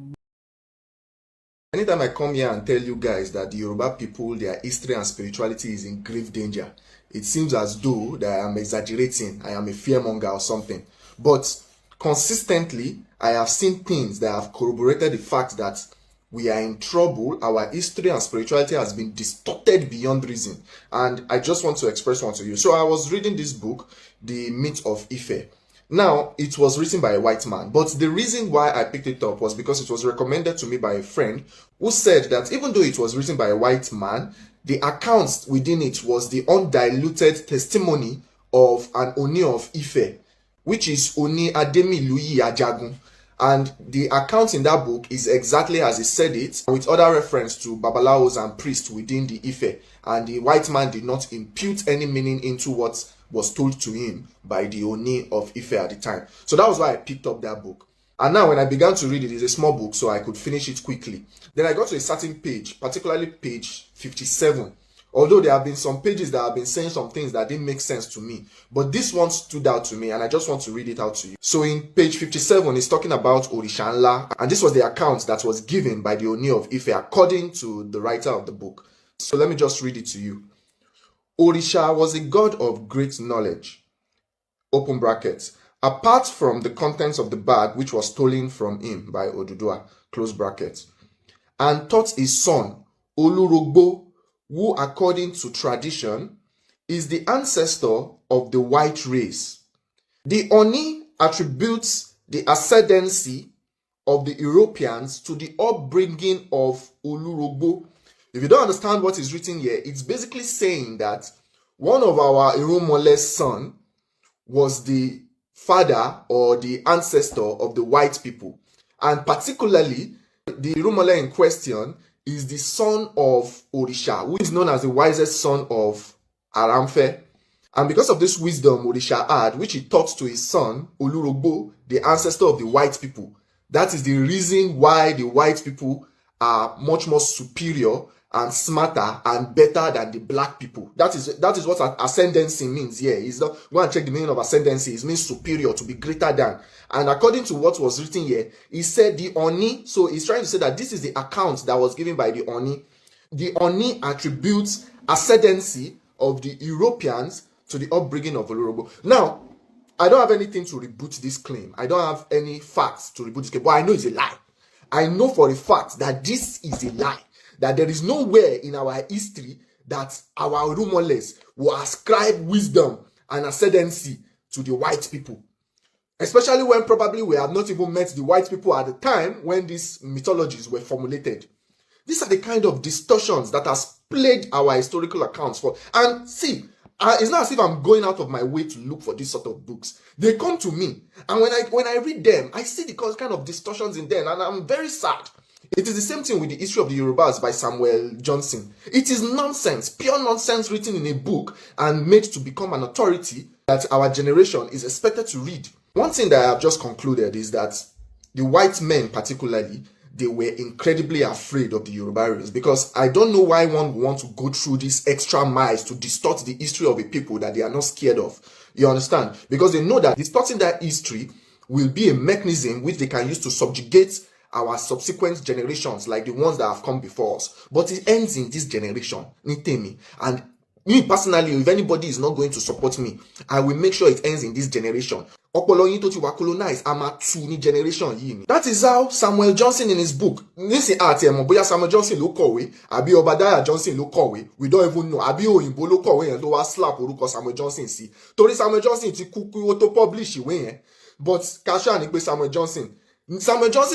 anytime I come here and tell you guys that the Yoruba people, their history and spirituality is in grave danger, it seems as though that I am exaggerating, I am a fearmonger or something. But consistently, I have seen things that have corroborated the fact that we are in trouble. Our history and spirituality has been distorted beyond reason. And I just want to express one to you. So I was reading this book, The Myth of Ife. Now, it was written by a white man, but the reason why I picked it up was because it was recommended to me by a friend who said that even though it was written by a white man, the accounts within it was the undiluted testimony of an Oni of Ife, which is Oni Ademiluyi Ajagun. And the account in that book is exactly as he said it, with other reference to babalawos and priests within the Ife. And the white man did not impute any meaning into what was told to him by the Oni of Ife at the time. So that was why I picked up that book. And now when I began to read it, it's a small book, so I could finish it quickly. Then I got to a certain page, particularly page 57. Although there have been some pages that have been saying some things that didn't make sense to me. But this one stood out to me and I just want to read it out to you. So in page 57, it's talking about Orishanla. And this was the account that was given by the Oni of Ife according to the writer of the book. So let me just read it to you. Orisha was a god of great knowledge, open brackets, apart from the contents of the bag which was stolen from him by Odudua, close brackets, and taught his son, Olurogbo, who according to tradition is the ancestor of the white race. The Oni attributes the ascendancy of the Europeans to the upbringing of Olurogbo. If you don't understand what is written here, it's basically saying that one of our Irumole's son was the father or the ancestor of the white people. And particularly, the Irumole in question is the son of Orisha, who is known as the wisest son of Aramfe. And because of this wisdom Orisha had, which he taught to his son, Olurogbo, the ancestor of the white people, that is the reason why the white people are much more superior and smarter and better than the black people. That is what ascendancy means here. Go and check the meaning of ascendancy. It means superior, to be greater than. And according to what was written here, he said the Oni, so he's trying to say that this is the account that was given by the Oni. The Oni attributes ascendancy of the Europeans to the upbringing of Olurogbo. Now, I don't have anything to rebut this claim. I don't have any facts to rebut this claim, but I know it's a lie. I know for a fact that this is a lie. That there is nowhere in our history that our Rumoles will ascribe wisdom and ascendancy to the white people. Especially when probably we have not even met the white people at the time when these mythologies were formulated. These are the kind of distortions that has plagued our historical accounts for. And see, it's not as if I'm going out of my way to look for these sort of books. They come to me, and when I read them, I see the kind of distortions in them, and I'm very sad. It is the same thing with the history of the Yorubas by Samuel Johnson. It is nonsense, pure nonsense written in a book and made to become an authority that our generation is expected to read. One thing that I have just concluded is that the white men particularly, they were incredibly afraid of the Yoruba race, because I don't know why one would want to go through these extra miles to distort the history of a people that they are not scared of. You understand? Because they know that distorting that history will be a mechanism which they can use to subjugate our subsequent generations, like the ones that have come before us. But it ends in this generation, Nitemi. And me personally, if anybody is not going to support me, I will make sure it ends in this generation. That is how Samuel Johnson in his book, Samuel Johnson ló kọ̀wé, àbí Obadiah Johnson ló kọ̀wé, we don't even know, àbí òyìnbó ló kọ̀wé yẹn ló wá slap orúkọ Samuel Johnson sí. Torí Samuel Johnson ti kú kí ó tó publish ìwé yẹn. But kasha ni pé Samuel Johnson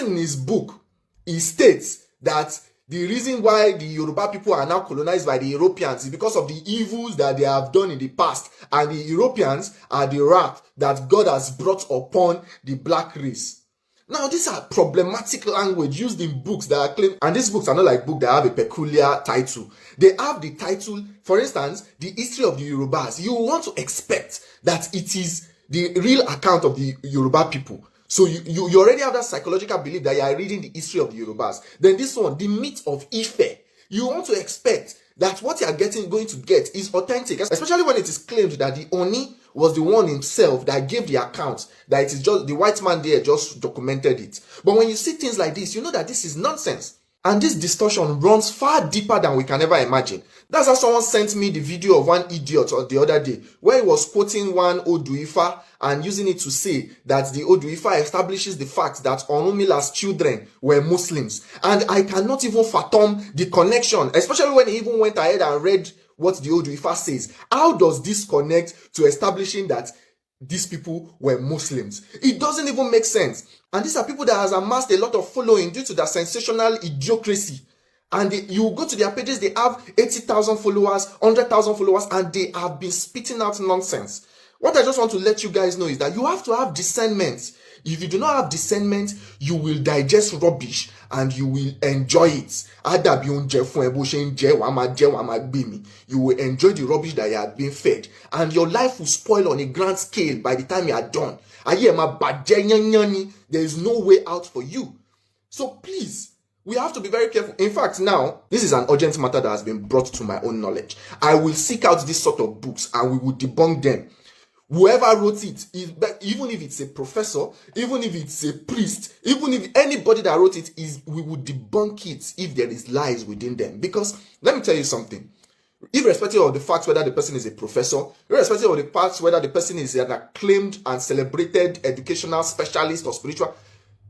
in his book, he states that the reason why the Yoruba people are now colonized by the Europeans is because of the evils that they have done in the past. And the Europeans are the wrath that God has brought upon the black race. Now, these are problematic language used in books that are claimed, and these books are not like books that have a peculiar title. They have the title, for instance, The History of the Yorubas. You want to expect that it is the real account of the Yoruba people. So you already have that psychological belief that you are reading the history of the Yorubas. Then this one, the myth of Ife. You want to expect that what you are going to get is authentic, especially when it is claimed that the Oni was the one himself that gave the account, that it is just the white man there just documented it. But when you see things like this, you know that this is nonsense. And this distortion runs far deeper than we can ever imagine. That's how someone sent me the video of one idiot the other day, where he was quoting one Oduifa and using it to say that the Oduifa establishes the fact that Onumila's children were Muslims. And I cannot even fathom the connection, especially when he even went ahead and read what the Oduifa says. How does this connect to establishing that these people were Muslims? It doesn't even make sense. And these are people that has amassed a lot of following due to their sensational idiocracy. And you go to their pages, they have 80,000 followers, 100,000 followers, and they have been spitting out nonsense. What I just want to let you guys know is that you have to have discernment. If you do not have discernment, you will digest rubbish and you will enjoy it. You will enjoy the rubbish that you are being fed. And your life will spoil on a grand scale by the time you are done. There is no way out for you. So please, we have to be very careful. In fact, now, this is an urgent matter that has been brought to my own knowledge. I will seek out this sort of books and we will debunk them. Whoever wrote it, even if it's a professor, even if it's a priest, even if anybody that wrote it, we would debunk it if there is lies within them. Because let me tell you something. Irrespective of the fact whether the person is a professor, irrespective of the fact whether the person is an acclaimed and celebrated educational specialist or spiritual,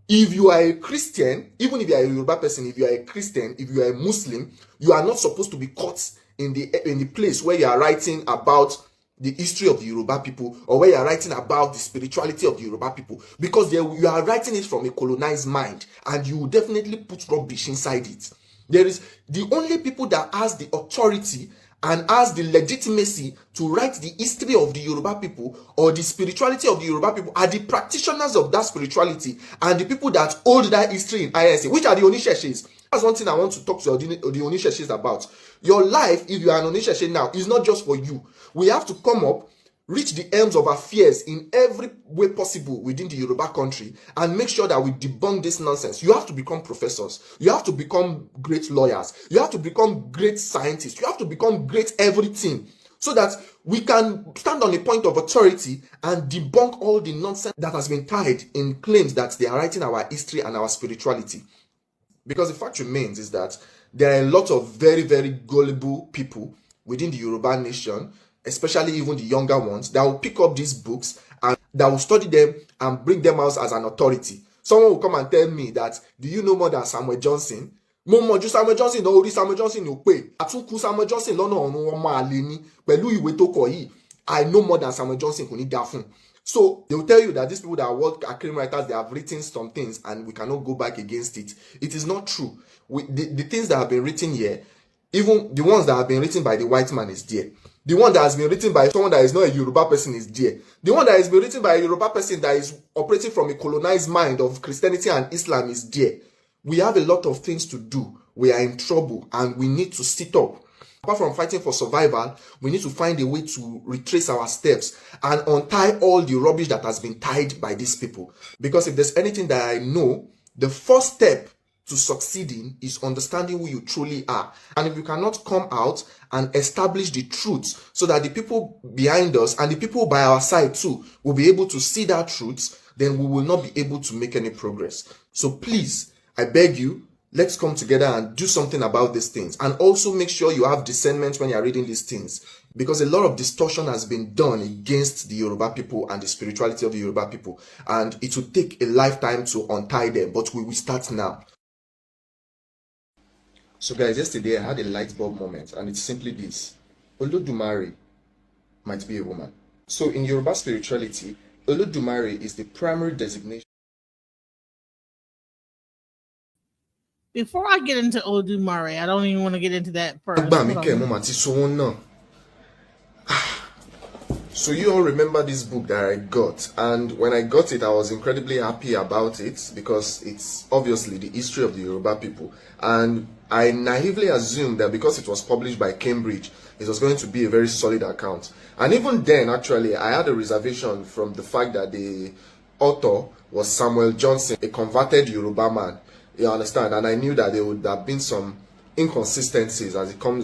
if you are a Christian, even if you are a Yoruba person, if you are a Christian, if you are a Muslim, you are not supposed to be caught in the place where you are writing about the history of the Yoruba people, or where you are writing about the spirituality of the Yoruba people, because you are writing it from a colonized mind, and you will definitely put rubbish inside it. There is the only people that has the authority and has the legitimacy to write the history of the Yoruba people or the spirituality of the Yoruba people are the practitioners of that spirituality and the people that hold that history in ISA, which are the Onisheshis. That's one thing I want to talk to the Onisheshis about. Your life, if you are an Onisheshe now, is not just for you. We have to come up, reach the ends of affairs in every way possible within the Yoruba country and make sure that we debunk this nonsense. You have to become professors. You have to become great lawyers. You have to become great scientists. You have to become great everything so that we can stand on a point of authority and debunk all the nonsense that has been tied in claims that they are writing our history and our spirituality. Because the fact remains is that there are a lot of very, very gullible people within the Yoruba nation, especially even the younger ones, that will pick up these books and that will study them and bring them out as an authority. Someone will come and tell me that, do you know more than Samuel Johnson? Mo mọ̀ ju Samuel Johnson lọ, orí Samuel Johnson ò pé. Àtúnkù Samuel Johnson lọ́nà ọ̀run ọmọ àlè ni pẹ̀lú ìwé tó kọ yìí. I know more than Samuel Johnson kò ní dá fún. So they will tell you that these people that work as crime writers, they have written some things and we cannot go back against it. It is not true. The things that have been written here, even the ones that have been written by the white man is there. The one that has been written by someone that is not a Yoruba person is there. The one that has been written by a Yoruba person that is operating from a colonized mind of Christianity and Islam is there. We have a lot of things to do. We are in trouble and we need to sit up. Apart from fighting for survival, we need to find a way to retrace our steps and untie all the rubbish that has been tied by these people. Because if there's anything that I know, the first step to succeeding is understanding who you truly are. And if you cannot come out and establish the truth so that the people behind us and the people by our side too will be able to see that truth, then we will not be able to make any progress. So please, I beg you, let's come together and do something about these things. And also make sure you have discernment when you're reading these things. Because a lot of distortion has been done against the Yoruba people and the spirituality of the Yoruba people. And it will take a lifetime to untie them. But we will start now. So guys, yesterday I had a light bulb moment. And it's simply this. Oludumare might be a woman. So in Yoruba spirituality, Oludumare is the primary designation. Before I get into Oludumare, I don't even want to get into that first. So you all remember this book that I got, and when I got it, I was incredibly happy about it because it's obviously the history of the Yoruba people, and I naively assumed that because it was published by Cambridge, it was going to be a very solid account. And even then, actually, I had a reservation from the fact that the author was Samuel Johnson, a converted Yoruba man. You understand? And I knew that there would have been some inconsistencies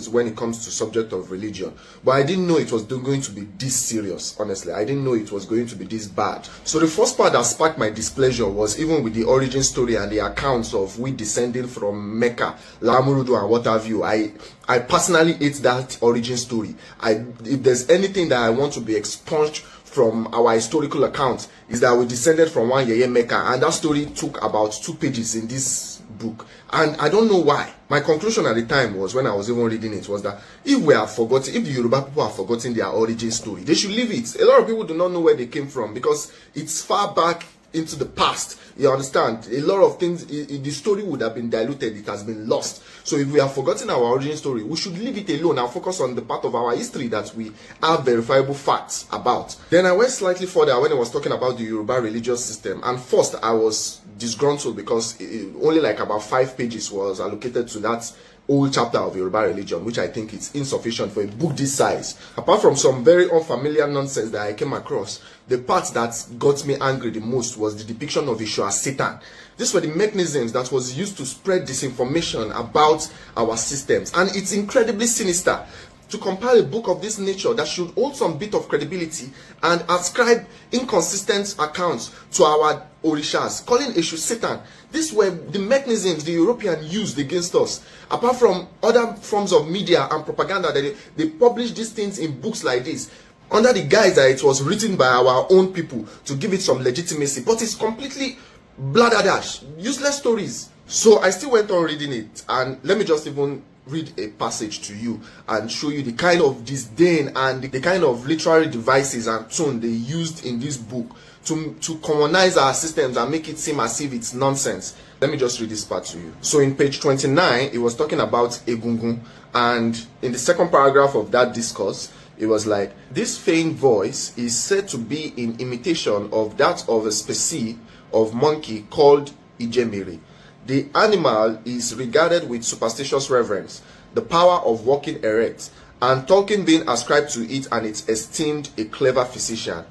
when it comes to subject of religion. But I didn't know it was going to be this serious, honestly. I didn't know it was going to be this bad. So the first part that sparked my displeasure was even with the origin story and the accounts of we descending from Mecca, Lamurudu and what have you. I personally hate that origin story. If there's anything that I want to be expunged from our historical account, is that we descended from one Yeye Mecca, and that story took about 2 pages in this book, and I don't know why. My conclusion at the time was, when I was even reading it, was that if the Yoruba people have forgotten their origin story, they should leave it. A lot of people do not know where they came from because it's far back into the past. You understand? A lot of things, the story would have been diluted, it has been lost. So if we have forgotten our origin story, we should leave it alone and focus on the part of our history that we have verifiable facts about. Then I went slightly further when I was talking about the Yoruba religious system, and first I was disgruntled because only like about 5 pages was allocated to that whole chapter of Yoruba religion, which I think is insufficient for a book this size. Apart from some very unfamiliar nonsense that I came across, the part that got me angry the most was the depiction of Ishu as Satan. These were the mechanisms that was used to spread disinformation about our systems, and it's incredibly sinister to compile a book of this nature that should hold some bit of credibility and ascribe inconsistent accounts to our orishas, calling Eshu Satan. These were the mechanisms the European used against us. Apart from other forms of media and propaganda, that they published these things in books like this, under the guise that it was written by our own people to give it some legitimacy. But it's completely bladderdash, useless stories. So I still went on reading it, and let me just even read a passage to you and show you the kind of disdain and the kind of literary devices and tone they used in this book to commonize our systems and make it seem as if it's nonsense. Let me just read this part to you. So in page 29, it was talking about Egungun, and in the second paragraph of that discourse, it was like, this feigned voice is said to be in imitation of that of a species of monkey called Ijemiri. The animal is regarded with superstitious reverence, the power of walking erect, and talking being ascribed to it, and it's esteemed a clever physician.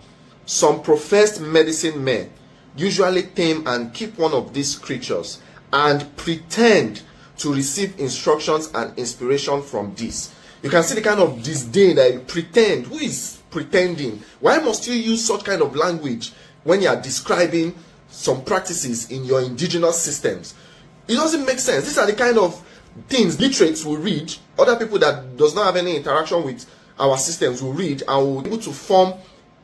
Some professed medicine men usually tame and keep one of these creatures and pretend to receive instructions and inspiration from this. You can see the kind of disdain that you pretend. Who is pretending? Why must you use such kind of language when you are describing some practices in your indigenous systems? It doesn't make sense. These are the kind of things literates will read, other people that does not have any interaction with our systems will read and will be able to form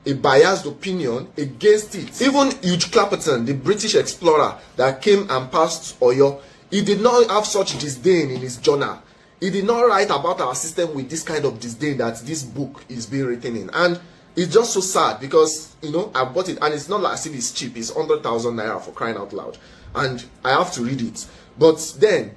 a biased opinion against it. Even Hugh Clapperton, the British explorer that came and passed Oyo, he did not have such disdain in his journal. He did not write about our system with this kind of disdain that this book is being written in. And it's just so sad because, you know, I bought it and it's not like as if it's cheap. It's 100,000 naira, for crying out loud. And I have to read it. But then,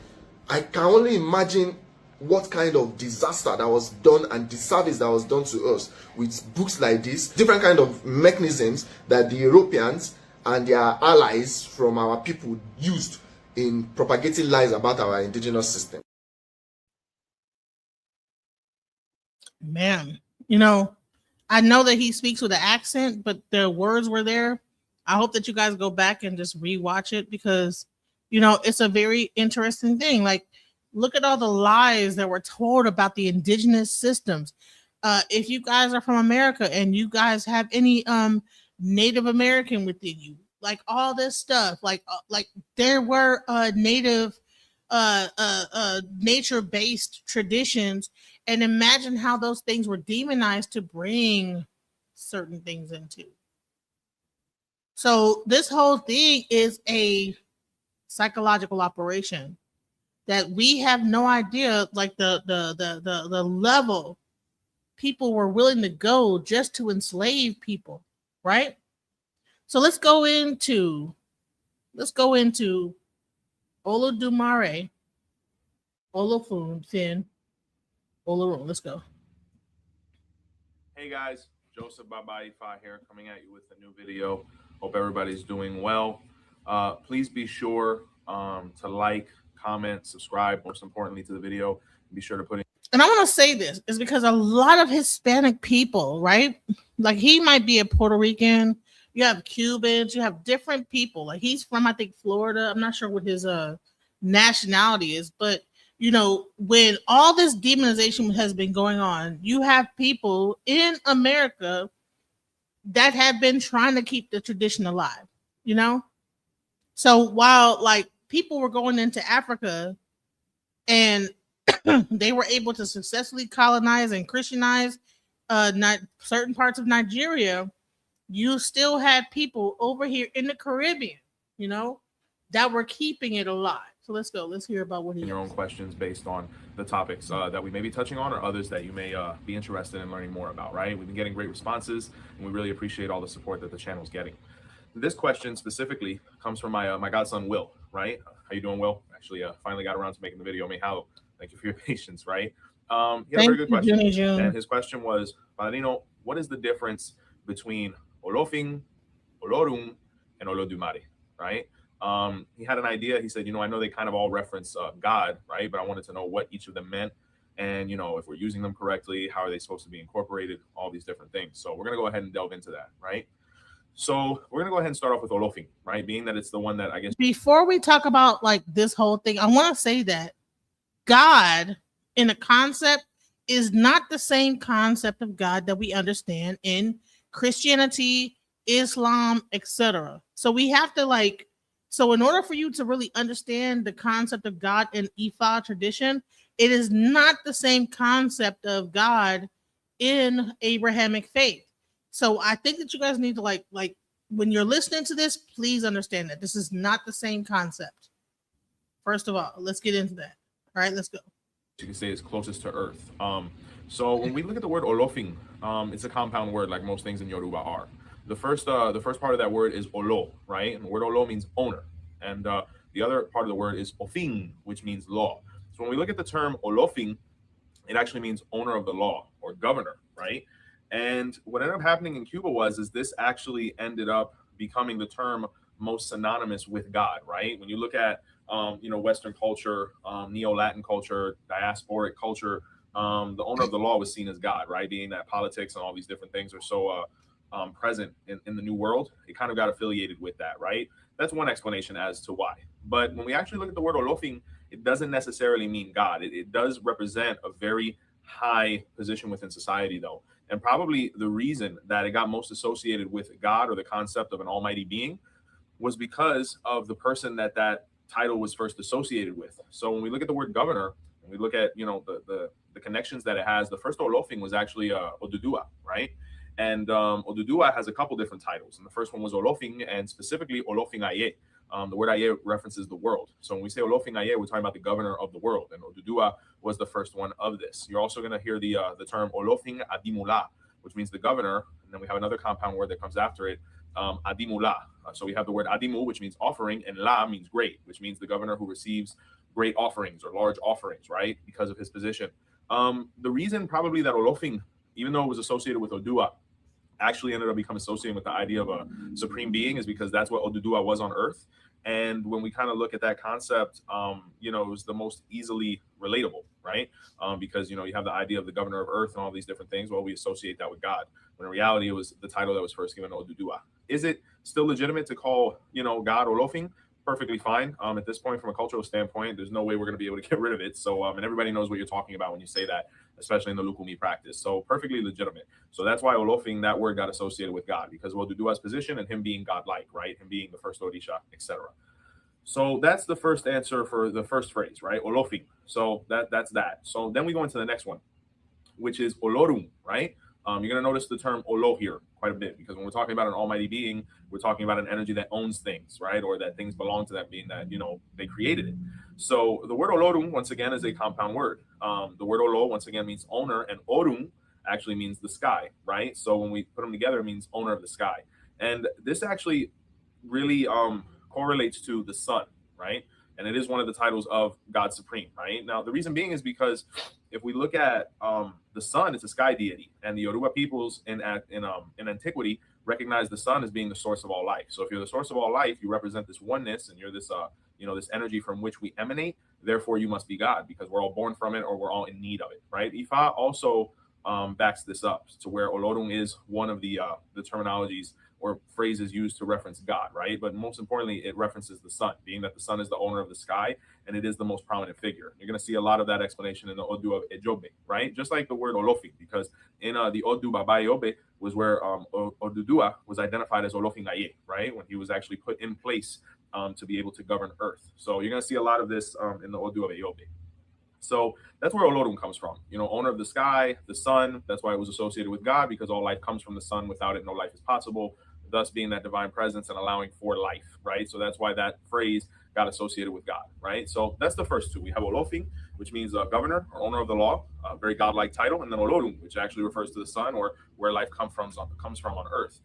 I can only imagine what kind of disaster that was done and disservice that was done to us with books like this, different kind of mechanisms that the Europeans and their allies from our people used in propagating lies about our indigenous system. Man, you know, I know that he speaks with an accent, but the words were there. I hope that you guys go back and just rewatch it because, you know, it's a very interesting thing. Like, look at all the lies that were told about the indigenous systems. If you guys are from America and you guys have any Native American within you, like all this stuff, like there were native nature-based traditions, and imagine how those things were demonized to bring certain things into. So this whole thing is a psychological operation that we have no idea, like the level people were willing to go just to enslave people, right? So let's go into Oludumare, Olufin, Olorun. Let's go. Hey guys, Joseph Baba Ifa here, coming at you with a new video. Hope everybody's doing well. Please be sure to like, comment, subscribe, most importantly to the video. Be sure to put in. And I want to say this is because a lot of Hispanic people, right? Like he might be a Puerto Rican. You have Cubans. You have different people. Like he's from, I think, Florida. I'm not sure what his nationality is, but you know, when all this demonization has been going on, you have people in America that have been trying to keep the tradition alive. You know, so while like people were going into Africa and they were able to successfully colonize and Christianize not certain parts of Nigeria, you still had people over here in the Caribbean, you know, that were keeping it alive. So let's go. Let's hear about what he your own questions based on the topics that we may be touching on or others that you may be interested in learning more about, right? We've been getting great responses and we really appreciate all the support that the channel is getting. This question specifically comes from my godson, Will, right? How you doing, Will? Actually, finally got around to making the video. How? Thank you for your patience, right? He had a very good question. And his question was, Padrino, what is the difference between Olofin, Olorum, and Oludumare, right? He had an idea. He said, you know, I know they kind of all reference God, right? But I wanted to know what each of them meant. And, you know, if we're using them correctly, how are they supposed to be incorporated? All these different things. So we're going to go ahead and delve into that, right? So we're going to go ahead and start off with Olofin, right? Being that it's the one that I guess. Before we talk about like this whole thing, I want to say that God in a concept is not the same concept of God that we understand in Christianity, Islam, etc. So we have to like, so in order for you to really understand the concept of God in Ifa tradition, it is not the same concept of God in Abrahamic faith. So I think that you guys need to like when you're listening to this, please understand that this is not the same concept. First of all, let's get into that. All right, let's go. you can say is closest to earth. So when we look at the word olofin, it's a compound word like most things in Yoruba are. The first part of that word is olo, right? And the word olo means owner, and the other part of the word is ofin, which means law. So when we look at the term olofin, it actually means owner of the law or governor, right? And what ended up happening in Cuba is this actually ended up becoming the term most synonymous with God, right? When you look at Western culture, Neo-Latin culture, diasporic culture, the owner of the law was seen as God, right? Being that politics and all these different things are so present in the New World, it kind of got affiliated with that, right? That's one explanation as to why. But when we actually look at the word olofin, it doesn't necessarily mean God. It does represent a very high position within society, though. And probably the reason that it got most associated with God or the concept of an almighty being was because of the person that title was first associated with. So when we look at the word governor, and we look at the connections that it has, the first olofin was actually Odudua, right? And Odudua has a couple different titles, and the first one was olofin, and specifically olofin aye. The word aye references the world. So when we say olofin aye, we're talking about the governor of the world, and Odudua was the first one of this. You're also going to hear the term olofin adimula, which means the governor, and then we have another compound word that comes after it, adimula. So we have the word adimu, which means offering, and la means great, which means the governor who receives great offerings or large offerings, right, because of his position. The reason probably that olofin, even though it was associated with Odua, actually ended up becoming associated with the idea of a supreme being is because that's what Odudua was on Earth. And when we kind of look at that concept, it was the most easily relatable, right? Because, you have the idea of the governor of Earth and all these different things. Well, we associate that with God. When in reality, it was the title that was first given to Odudua. Is it still legitimate to call, God Olofin? Perfectly fine. At this point, from a cultural standpoint, there's no way we're going to be able to get rid of it. So, and everybody knows what you're talking about when you say that, especially in the Lukumi practice. So perfectly legitimate. So that's why Olofin, that word got associated with God, because of Oduduwa's position and him being godlike, right? Him being the first Odisha, etc. So that's the first answer for the first phrase, right? Olofin. So that's that. So then we go into the next one, which is Olorum, right? You're going to notice the term Olo here quite a bit, because when we're talking about an almighty being, we're talking about an energy that owns things, right? Or that things belong to that being, that, they created it. So the word Olorum, once again, is a compound word. The word Olo, once again, means owner, and Orum actually means the sky, right? So when we put them together, it means owner of the sky. And this actually really correlates to the sun, right? And it is one of the titles of God Supreme, right? Now, the reason being is because if we look at the sun, it's a sky deity, and the Yoruba peoples in antiquity recognize the sun as being the source of all life. So if you're the source of all life, you represent this oneness, and you're this this energy from which we emanate. Therefore, you must be God, because we're all born from it, or we're all in need of it, right? Ifa also backs this up to where Olorun is one of the terminologies or phrases used to reference God, right? But most importantly, it references the sun, being that the sun is the owner of the sky, and it is the most prominent figure. You're going to see a lot of that explanation in the Odu of Ejobe, right? Just like the word Olofin, because in the Odu Baba Ejobe was where Odudua was identified as Olofin Aye, right? When he was actually put in place to be able to govern Earth. So you're going to see a lot of this in the Odu of Ejobe. So that's where Olorum comes from, owner of the sky, the sun. That's why it was associated with God, because all life comes from the sun. Without it, no life is possible, thus being that divine presence and allowing for life, right? So that's why that phrase got associated with God, right? So that's the first two. We have Olofin, which means governor or owner of the law, a very godlike title, and then Olorum, which actually refers to the sun, or where life comes from on Earth.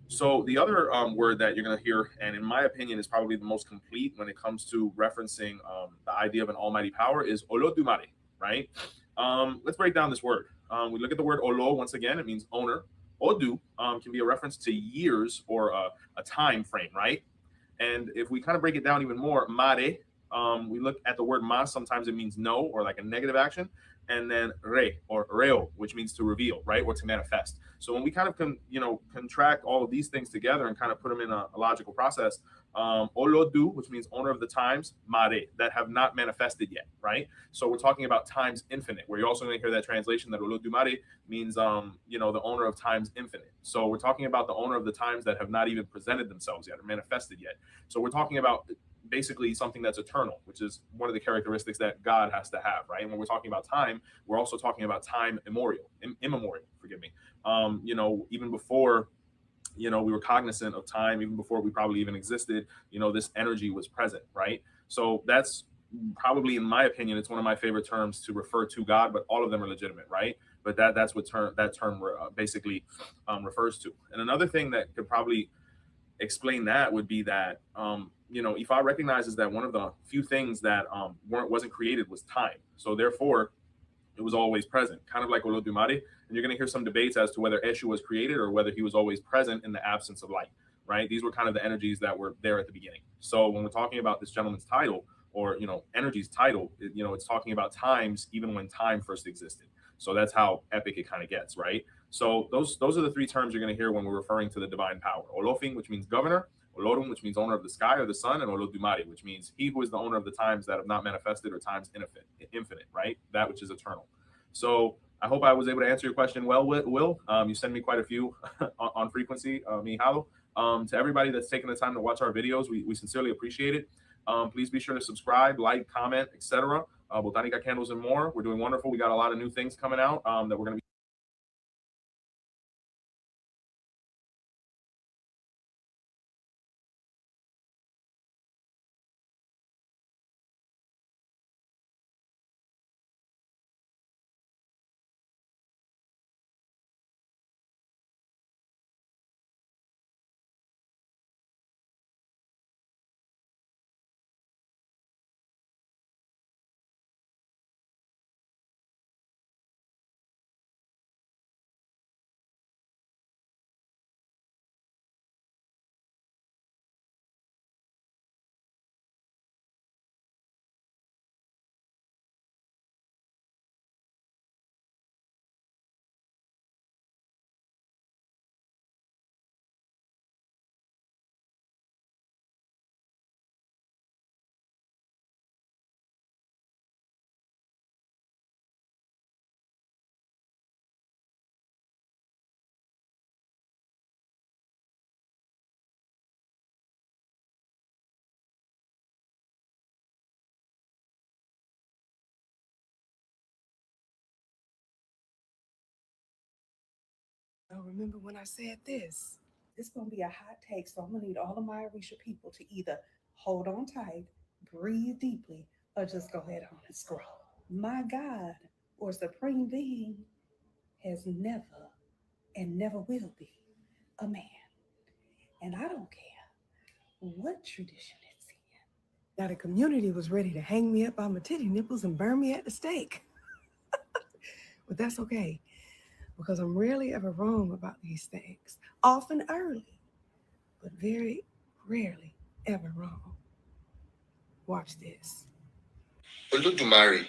So the other word that you're going to hear, and in my opinion is probably the most complete when it comes to referencing the idea of an almighty power, is Oludumare, right? Let's break down this word. We look at the word Olo, once again, it means owner. Odu can be a reference to years or a time frame, right? And if we kind of break it down even more, mare, we look at the word ma, sometimes it means no, or like a negative action, and then re, or reo, which means to reveal, right, or to manifest. So when we kind of contract all of these things together and kind of put them in a logical process, olodu, which means owner of the times, mare, that have not manifested yet, right? So we're talking about times infinite, where you're also going to hear that translation that Oludumare means, the owner of times infinite. So we're talking about the owner of the times that have not even presented themselves yet or manifested yet. So we're talking about basically something that's eternal, which is one of the characteristics that God has to have, right? And when we're talking about time, we're also talking about time immemorial, forgive me. Even before, we were cognizant of time, even before we probably even existed, this energy was present, right? So that's probably, in my opinion, it's one of my favorite terms to refer to God, but all of them are legitimate, right? But that's what that term basically refers to. And another thing that could probably explain that would be that Ifa recognizes that one of the few things that wasn't created was time. So therefore, it was always present, kind of like Oludumare. And you're going to hear some debates as to whether Eshu was created or whether he was always present in the absence of light, right? These were kind of the energies that were there at the beginning. So when we're talking about this gentleman's title, or energy's title, it's talking about times even when time first existed. So that's how epic it kind of gets, right? So those are the three terms you're going to hear when we're referring to the divine power. Olofin, which means governor; Olorum, which means owner of the sky or the sun; and Oludumare, which means he who is the owner of the times that have not manifested, or times infinite, right? That which is eternal. So I hope I was able to answer your question well, Will. You send me quite a few on frequency, Mihalo. To everybody that's taking the time to watch our videos, we sincerely appreciate it. Please be sure to subscribe, like, comment, etc. Botanica Candles and more. We're doing wonderful. We got a lot of new things coming out that we're going to be I remember when I said this. It's going to be a hot take, so I'm going to need all of my Arisha people to either hold on tight, breathe deeply, or just go ahead on and scroll. My God, or Supreme Being, has never and never will be a man. And I don't care what tradition it's in. Now, the community was ready to hang me up by my titty nipples and burn me at the stake. But that's okay, because I'm rarely ever wrong about these things. Often early, but very rarely ever wrong. Watch this. Oludumare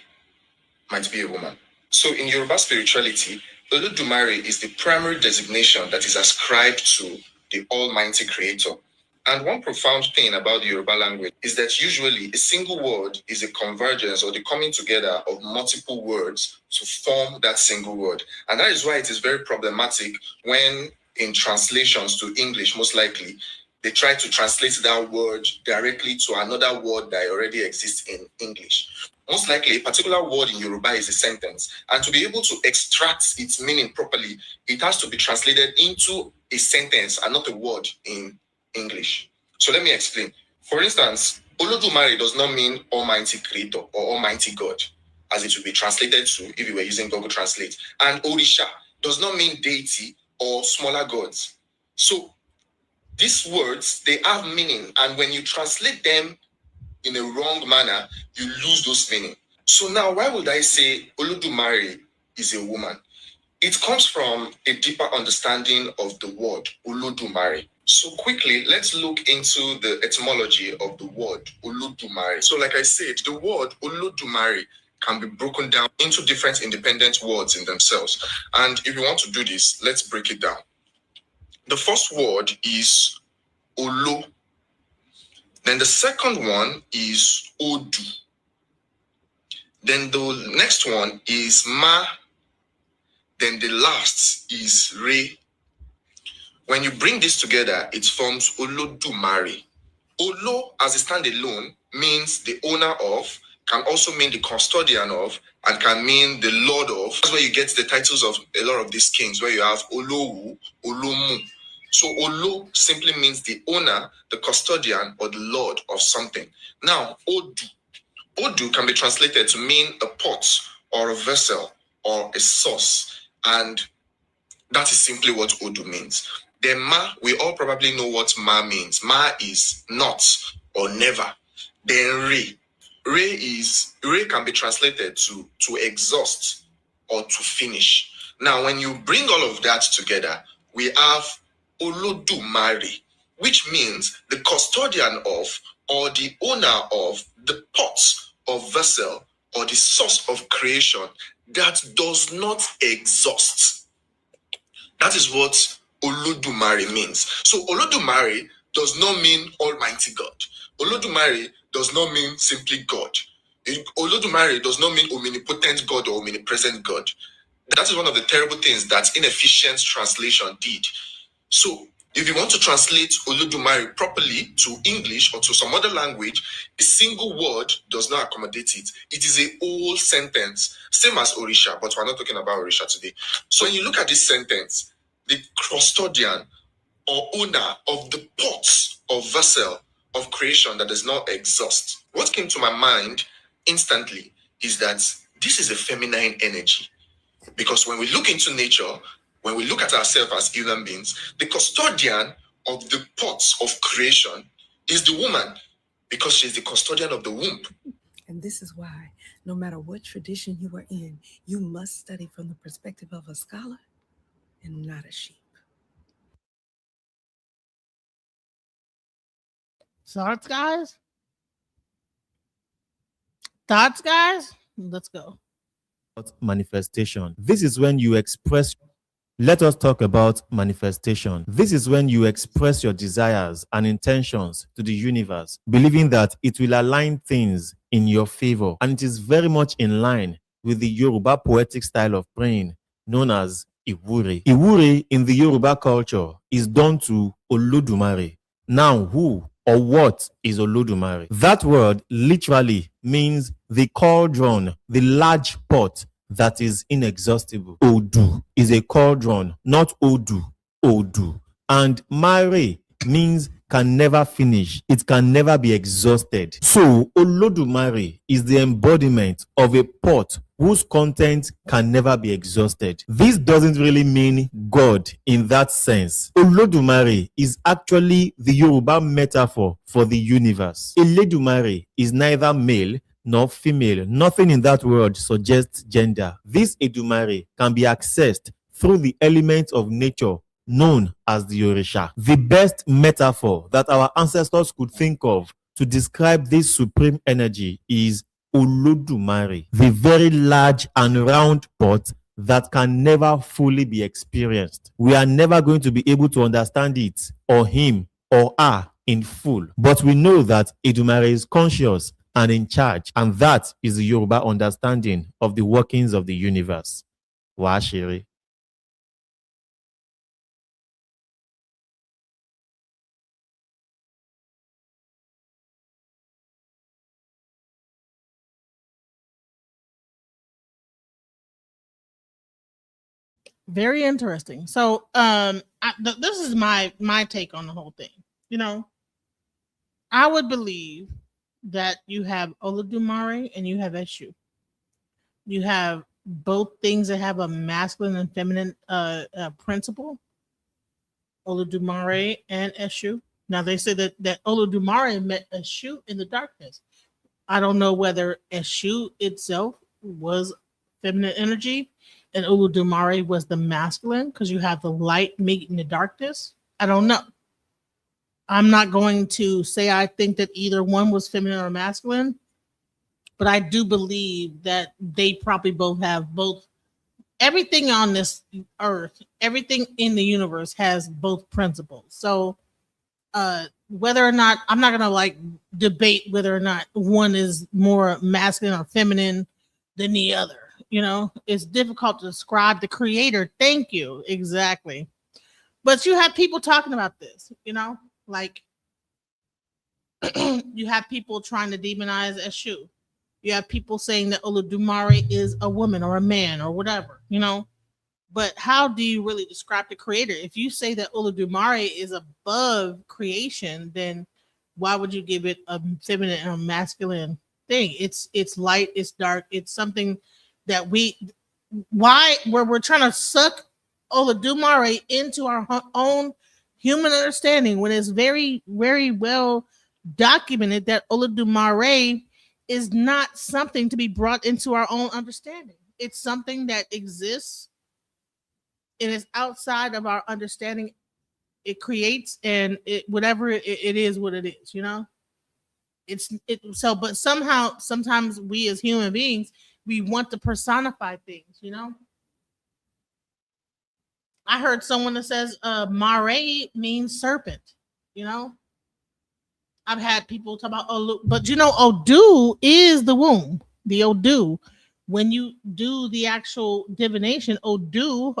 might be a woman. So in Yoruba spirituality, Oludumare is the primary designation that is ascribed to the Almighty Creator. And one profound thing about the Yoruba language is that usually a single word is a convergence or the coming together of multiple words to form that single word. And that is why it is very problematic when in translations to English, most likely, they try to translate that word directly to another word that already exists in English. Most likely, a particular word in Yoruba is a sentence. And to be able to extract its meaning properly, it has to be translated into a sentence and not a word in English. So let me explain. For instance, Oludumare does not mean Almighty Creator or Almighty God, as it would be translated to if you were using Google Translate. And Orisha does not mean deity or smaller gods. So these words, they have meaning. And when you translate them in a wrong manner, you lose those meaning. So now, why would I say Oludumare is a woman? It comes from a deeper understanding of the word Oludumare. So quickly, let's look into the etymology of the word Oludumare. So like I said, the word Oludumare can be broken down into different independent words in themselves. And if you want to do this, let's break it down. The first word is Olo. Then the second one is Odu. Then the next one is Ma. Then the last is Re. When you bring this together, it forms Oludumare. Olo, as a standalone, means the owner of, can also mean the custodian of, and can mean the lord of. That's where you get the titles of a lot of these kings, where you have Olowu, Olomu. So Olo simply means the owner, the custodian, or the lord of something. Now, Odu. Odu can be translated to mean a pot or a vessel or a sauce, and that is simply what Odu means. Then Ma, we all probably know what Ma means. Ma is not or never. Then Re can be translated to exhaust or to finish. Now, when you bring all of that together, we have Oludumare, which means the custodian of or the owner of the pot or vessel or the source of creation that does not exhaust. That is what Oludumare means. So Oludumare does not mean Almighty God. Oludumare does not mean simply God. Oludumare does not mean omnipotent God or omnipresent God. That is one of the terrible things that inefficient translation did. So if you want to translate Oludumare properly to English or to some other language, a single word does not accommodate it. It is a whole sentence, same as Orisha, but we're not talking about Orisha today. So when you look at this sentence, the custodian or owner of the pots or vessel of creation that does not exhaust. What came to my mind instantly is that this is a feminine energy. Because when we look into nature, when we look at ourselves as human beings, the custodian of the pots of creation is the woman, because she's the custodian of the womb. And this is why, no matter what tradition you are in, you must study from the perspective of a scholar and not a sheep. Thoughts, guys? Thoughts, guys? Let's go. Manifestation. This is when you express. Let us talk about manifestation. This is when you express your desires and intentions to the universe, believing that it will align things in your favor. And it is very much in line with the Yoruba poetic style of praying known as Iwure. Iwure in the Yoruba culture is done to Oludumare. Now, who or what is Oludumare? That word literally means the cauldron, the large pot that is inexhaustible. Odu is a cauldron, not Odu. Odu. And Mare means can never finish. It can never be exhausted. So Oludumare is the embodiment of a pot whose content can never be exhausted. This doesn't really mean God in that sense. Oludumare is actually the Yoruba metaphor for the universe. Eledumare is neither male nor female. Nothing in that word suggests gender. This Edumare can be accessed through the elements of nature known as the Orisha. The best metaphor that our ancestors could think of to describe this supreme energy is Oludumare, the very large and round pot that can never fully be experienced. We are never going to be able to understand it or him or her in full. But we know that Edumare is conscious and in charge, and that is the Yoruba understanding of the workings of the universe. Washiri. Very interesting. So, this is my take on the whole thing. You know, I would believe that you have Oludumare and you have Eshu. You have both things that have a masculine and feminine principle. Oludumare and Eshu. Now they say that Oludumare met Eshu in the darkness. I don't know whether Eshu itself was feminine energy and Oludumare was the masculine because you have the light meeting the darkness. I don't know. I'm not going to say I think that either one was feminine or masculine, but I do believe that they probably both have both. Everything on this earth, everything in the universe has both principles. So whether or not, I'm not gonna like debate whether or not one is more masculine or feminine than the other. You know, it's difficult to describe the creator. Thank you. Exactly. But you have people talking about this, you know, like you have people trying to demonize Eshu. You have people saying that Oludumare is a woman or a man or whatever, you know. But how do you really describe the creator? If you say that Oludumare is above creation, then why would you give it a feminine or masculine thing. It's light, it's dark, it's something that where we're trying to suck Oludumare into our own human understanding, when it's very, very well documented that Oludumare is not something to be brought into our own understanding. It's something that exists and is outside of our understanding. It creates, and whatever it is what it is, you know. But somehow, sometimes we as human beings, we want to personify things, you know. I heard someone that says mare means serpent, you know. I've had people talk about but you know, Odu is the womb. The Odu, when you do the actual divination, Odu,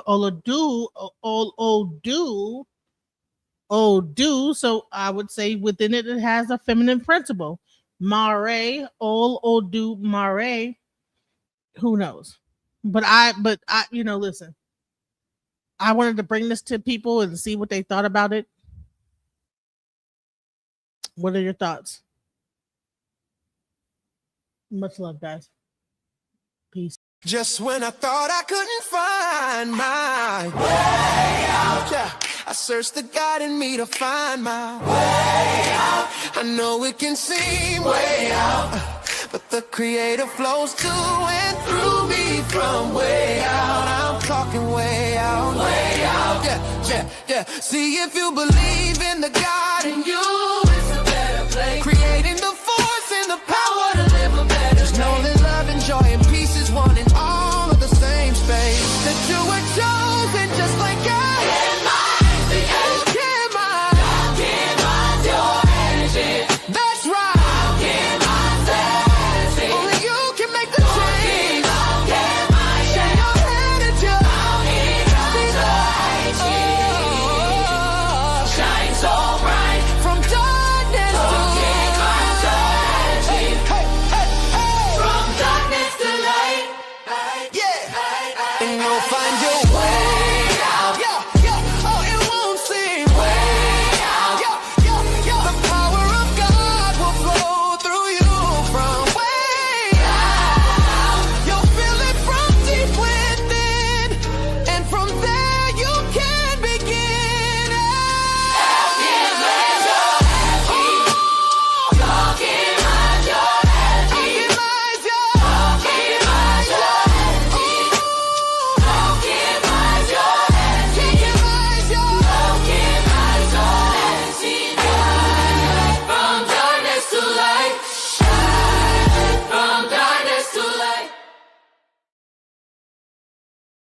Odu. So I would say within it, it has a feminine principle. Mare, Odu, Mare. Who knows? But I, you know, listen. I wanted to bring this to people and see what they thought about it. What are your thoughts? Much love, guys. Peace. Just when I thought I couldn't find my way out, yeah, I searched the God in me to find my way out. I know it can seem way out, but the Creator flows to and through me from way out. I'm talking way out, yeah. See, if you believe in the God in you, it's a better place. Creating the force and the power